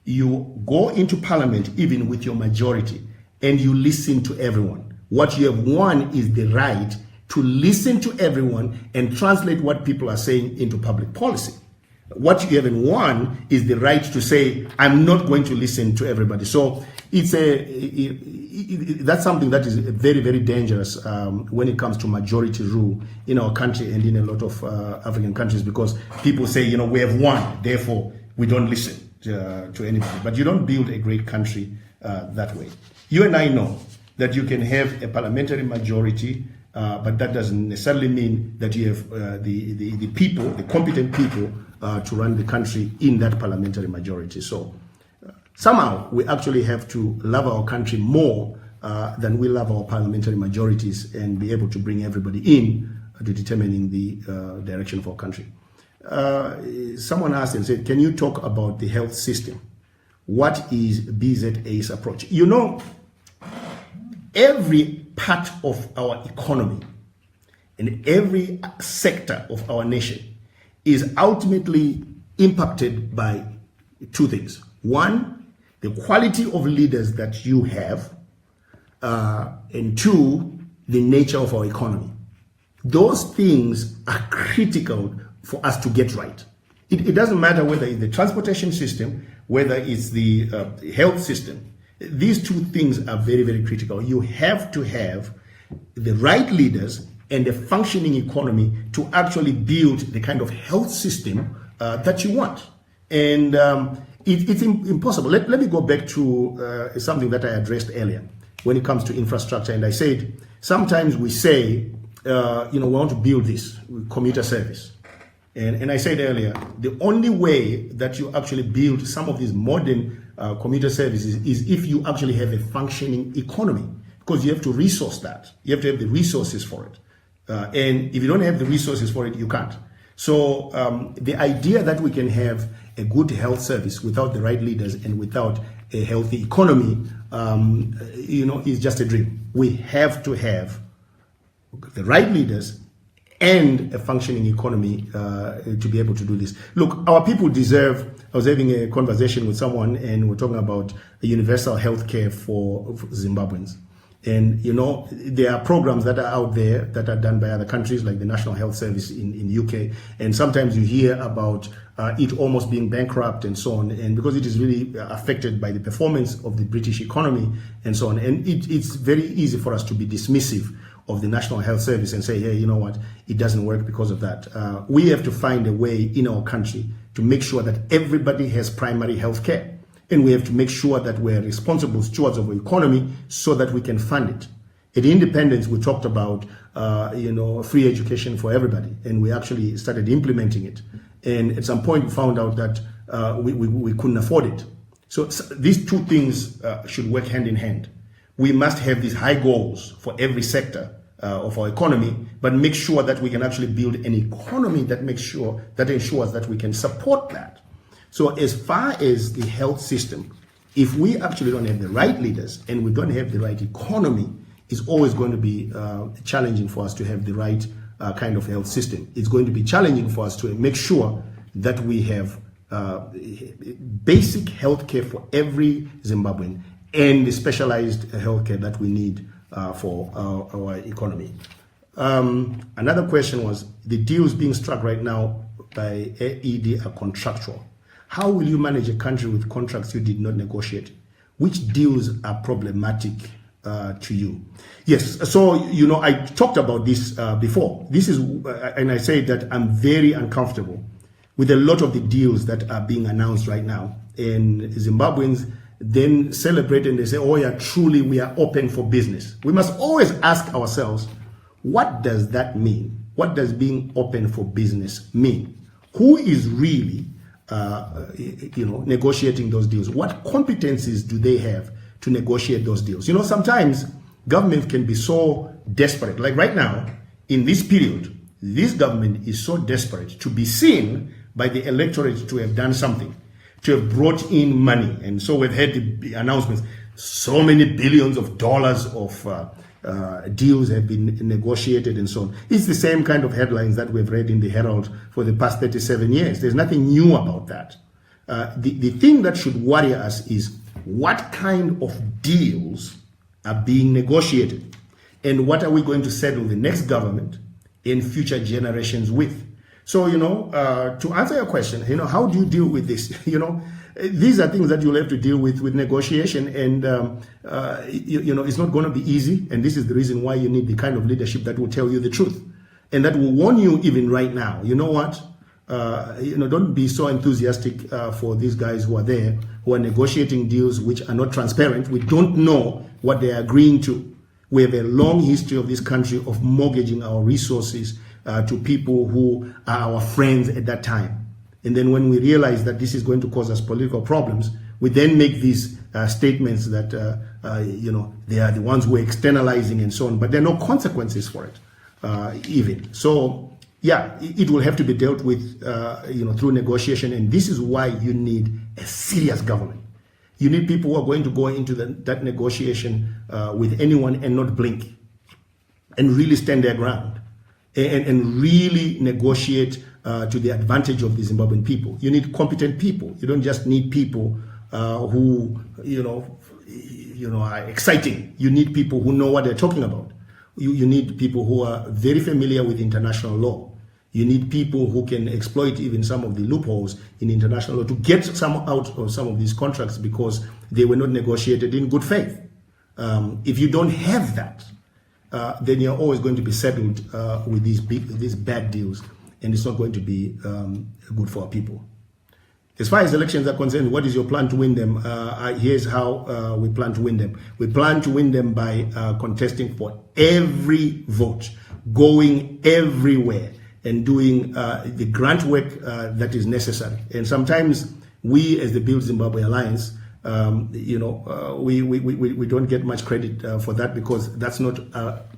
you go into parliament even with your majority and you listen to everyone. What you have won is the right to listen to everyone and translate what people are saying into public policy. What you haven't won is the right to say, I'm not going to listen to everybody. So it's that's something that is very, very dangerous when it comes to majority rule in our country and in a lot of African countries, because people say, you know, we have won, therefore we don't listen to anybody. But you don't build a great country that way. You and I know that you can have a parliamentary majority, but that doesn't necessarily mean that you have the people, the competent people to run the country in that parliamentary majority. So somehow we actually have to love our country more than we love our parliamentary majorities and be able to bring everybody in to determining the direction of our country. Someone asked and said, can you talk about the health system? What is BZA's approach? You know, every part of our economy and every sector of our nation is ultimately impacted by two things. One, the quality of leaders that you have, and two, the nature of our economy. Those things are critical for us to get right. It doesn't matter whether it's the transportation system, whether it's the health system. These two things are very, very critical. You have to have the right leaders and a functioning economy to actually build the kind of health system that you want. And it's impossible. Let me go back to something that I addressed earlier when it comes to infrastructure. And I said, sometimes we say, we want to build this commuter service. And I said earlier, the only way that you actually build some of these modern commuter services is if you actually have a functioning economy, because you have to resource that. You have to have the resources for it. And if you don't have the resources for it, you can't. So the idea that we can have a good health service without the right leaders and without a healthy economy, is just a dream. We have to have the right leaders and a functioning economy to be able to do this. Look, our people deserve. I was having a conversation with someone and we're talking about a universal health care for Zimbabweans. And, there are programs that are out there that are done by other countries, like the National Health Service in UK. And sometimes you hear about it almost being bankrupt and so on. And because it is really affected by the performance of the British economy and so on. And it's very easy for us to be dismissive of the National Health Service and say, hey, you know what, it doesn't work because of that. We have to find a way in our country to make sure that everybody has primary health care. And we have to make sure that we're responsible stewards of our economy so that we can fund it. At Independence, we talked about, free education for everybody. And we actually started implementing it. And at some point, we found out that we couldn't afford it. So these two things should work hand in hand. We must have these high goals for every sector of our economy, but make sure that we can actually build an economy that ensures that we can support that. So as far as the health system, if we actually don't have the right leaders and we don't have the right economy, it's always going to be challenging for us to have the right kind of health system. It's going to be challenging for us to make sure that we have basic health care for every Zimbabwean and the specialized healthcare that we need for our economy. Another question was, the deals being struck right now by AED are contractual. How will you manage a country with contracts you did not negotiate? Which deals are problematic to you? Yes, so, I talked about this before. This is, and I say that I'm very uncomfortable with a lot of the deals that are being announced right now. And Zimbabweans then celebrate and they say, oh yeah, truly we are open for business. We must always ask ourselves, what does that mean? What does being open for business mean? Who is really negotiating those deals? What competencies do they have to negotiate those deals? Sometimes governments can be so desperate. Like right now, in this period, this government is so desperate to be seen by the electorate to have done something, to have brought in money. And so we've had the announcements. so many billions of dollars of deals have been negotiated and so on. It's the same kind of headlines that we've read in the Herald for the past 37 years. There's nothing new about that. The thing that should worry us is what kind of deals are being negotiated and what are we going to settle the next government and future generations with. So, to answer your question, how do you deal with this? These are things that you'll have to deal with negotiation, and it's not going to be easy. And this is the reason why you need the kind of leadership that will tell you the truth and that will warn you even right now. You know what? Don't be so enthusiastic for these guys who are there, who are negotiating deals which are not transparent. We don't know what they are agreeing to. We have a long history of this country of mortgaging our resources to people who are our friends at that time. And then when we realize that this is going to cause us political problems, we then make these statements that, they are the ones who are externalizing and so on, but there are no consequences for it, even. So, yeah, it will have to be dealt with, through negotiation. And this is why you need a serious government. You need people who are going to go into that negotiation with anyone and not blink and really stand their ground and really negotiate to the advantage of the Zimbabwean people. You need competent people. You don't just need people who, are exciting. You need people who know what they're talking about. You need people who are very familiar with international law. You need people who can exploit even some of the loopholes in international law to get some out of some of these contracts because they were not negotiated in good faith. If you don't have that, then you're always going to be settled with these bad deals, and it's not going to be good for our people. As far as elections are concerned, what is your plan to win them? Here's how we plan to win them. We plan to win them by contesting for every vote, going everywhere, and doing the grunt work that is necessary. And sometimes we, as the Build Zimbabwe Alliance, we don't get much credit for that because that's not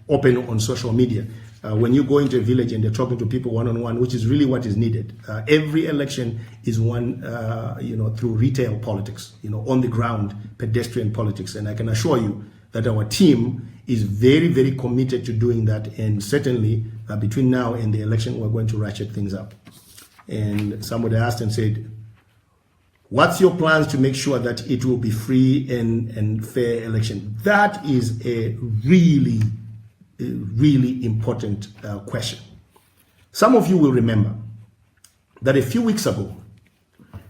open on social media. When you go into a village and you're talking to people one-on-one, which is really what is needed. Every election is won, through retail politics, on the ground, pedestrian politics. And I can assure you that our team is very, very committed to doing that. And certainly between now and the election, we're going to ratchet things up. And somebody asked and said, what's your plans to make sure that it will be free and fair election? That is a really important question. Some of you will remember that a few weeks ago,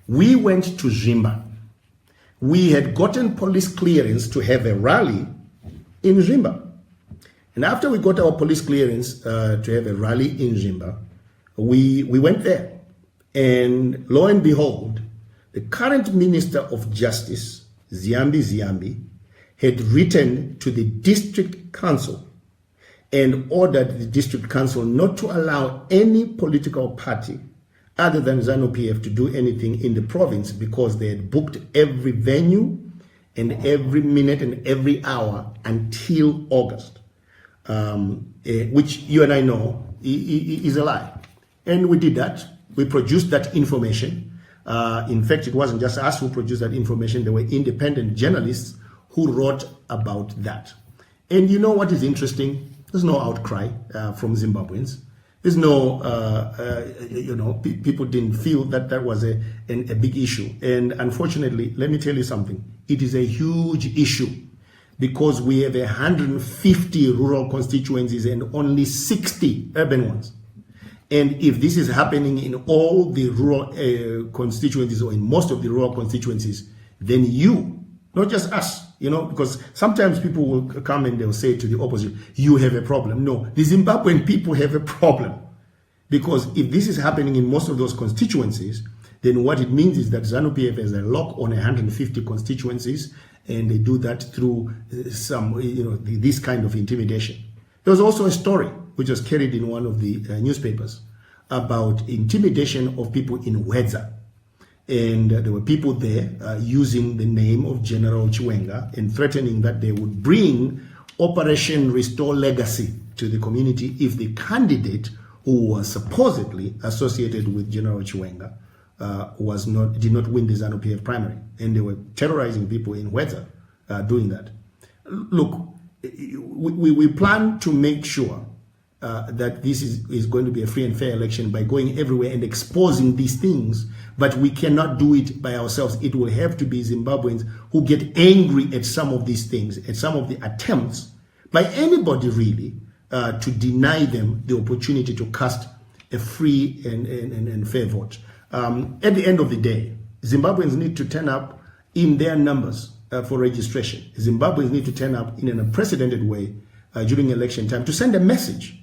we went to Zimba. We had gotten police clearance to have a rally in Zimba. And after we got our police clearance to have a rally in Zimba, we went there. And lo and behold, the current Minister of Justice, Ziambi, had written to the district council and ordered the district council not to allow any political party other than ZANU-PF to do anything in the province because they had booked every venue and every minute and every hour until August, which you and I know is a lie. And we did that. We produced that information. In fact, it wasn't just us who produced that information. There were independent journalists who wrote about that. And you know what is interesting? There's no outcry from Zimbabweans. There's no, people didn't feel that that was a big issue. And unfortunately, let me tell you something. It is a huge issue because we have 150 rural constituencies and only 60 urban ones. And if this is happening in all the rural constituencies or in most of the rural constituencies, then you, not just us, because sometimes people will come and they'll say to the opposite, you have a problem. No, the Zimbabwean people have a problem. Because if this is happening in most of those constituencies, then what it means is that ZANU-PF has a lock on 150 constituencies, and they do that through this kind of intimidation. There was also a story which was carried in one of the newspapers about intimidation of people in Wedza. And there were people there using the name of General Chiwenga and threatening that they would bring Operation Restore Legacy to the community if the candidate who was supposedly associated with General Chiwenga did not win the ZANU-PF primary. And they were terrorizing people in Wedza doing that. Look, we plan to make sure that this is going to be a free and fair election by going everywhere and exposing these things, but we cannot do it by ourselves. It will have to be Zimbabweans who get angry at some of these things, at some of the attempts by anybody really to deny them the opportunity to cast a free and fair vote. At the end of the day, Zimbabweans need to turn up in their numbers for registration. Zimbabweans need to turn up in an unprecedented way during election time to send a message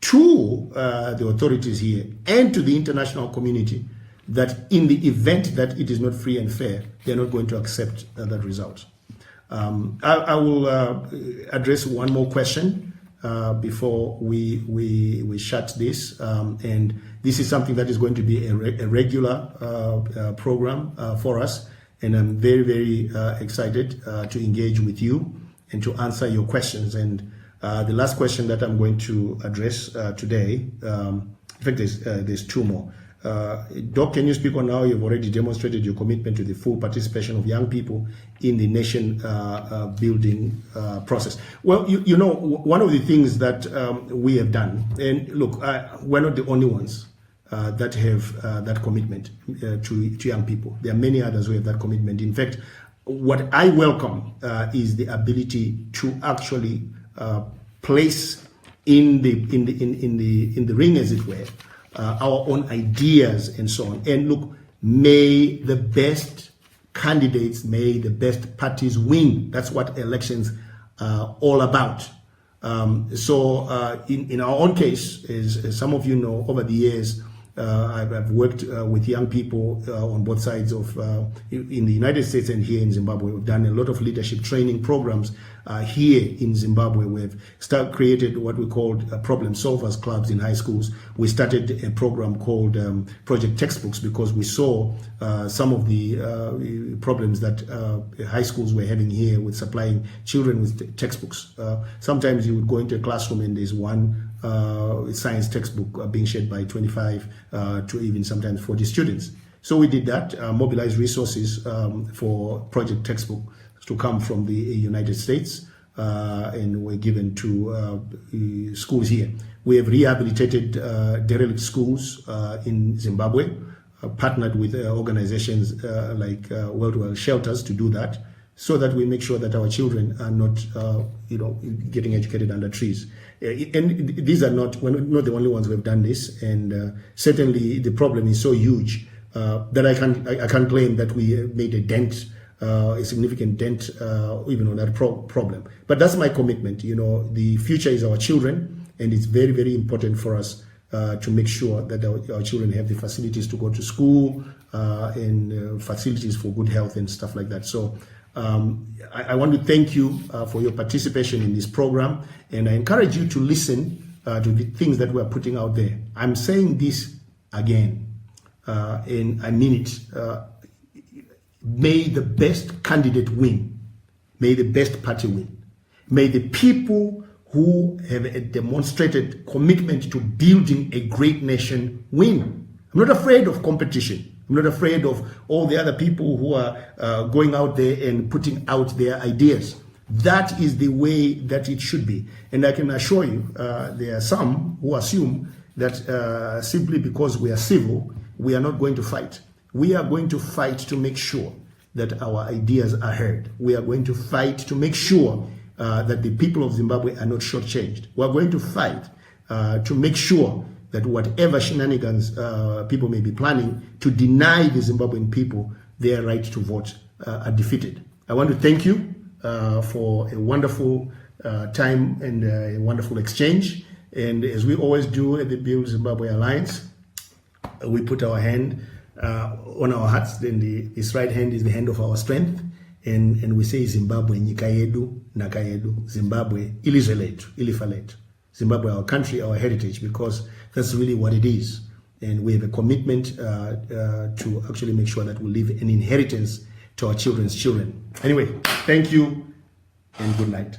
to the authorities here and to the international community that in the event that it is not free and fair, they're not going to accept that result. I will address one more question before we shut this, and this is something that is going to be a regular program for us, and I'm very, very excited to engage with you and to answer your questions. And the last question that I'm going to address today, in fact, there's two more. Doc, can you speak on how you've already demonstrated your commitment to the full participation of young people in the nation building process? Well, you know, one of the things that we have done, and look, we're not the only ones that have that commitment to young people. There are many others who have that commitment. In fact, what I welcome is the ability to actually place in the ring, as it were, our own ideas and so on. And look, may the best candidates, may the best parties win. That's what elections are all about. So in our own case, as some of you know, over the years, I've worked with young people on both sides of, in the United States and here in Zimbabwe. We've done a lot of leadership training programs here in Zimbabwe. We've created what we called problem solvers clubs in high schools. We started a program called Project Textbooks because we saw some of the problems that high schools were having here with supplying children with textbooks. Sometimes you would go into a classroom and there's one science textbook being shared by 25 to even sometimes 40 students. So we did that, mobilized resources for Project Textbook to come from the United States and were given to schools here. We have rehabilitated derelict schools in Zimbabwe, partnered with organizations like World Shelters to do that, so that we make sure that our children are not, getting educated under trees. And these are not, we're not the only ones who have done this, and certainly the problem is so huge that I can't claim that we made a dent, a significant dent, even on that problem. But that's my commitment. You know, the future is our children, and it's very, very important for us to make sure that our children have the facilities to go to school and facilities for good health and stuff like that. So I want to thank you for your participation in this program, and I encourage you to listen to the things that we're putting out there. I'm saying this again, and I mean it. May the best candidate win. May the best party win. May the people who have a demonstrated commitment to building a great nation win. I'm not afraid of competition. I'm not afraid of all the other people who are going out there and putting out their ideas. That is the way that it should be. And I can assure you, there are some who assume that simply because we are civil, we are not going to fight. We are going to fight to make sure that our ideas are heard. We are going to fight to make sure that the people of Zimbabwe are not shortchanged. We are going to fight to make sure that whatever shenanigans people may be planning to deny the Zimbabwean people their right to vote are defeated. I want to thank you for a wonderful time and a wonderful exchange. And as we always do at the Build Zimbabwe Alliance, we put our hand on our hearts. Then this right hand is the hand of our strength. And we say Zimbabwe, Nyika yedu, Naka yedu, Zimbabwe, ilizwe letu, ilifa letu. Zimbabwe, our country, our heritage, because that's really what it is. And we have a commitment to actually make sure that we leave an inheritance to our children's children. Anyway, thank you and good night.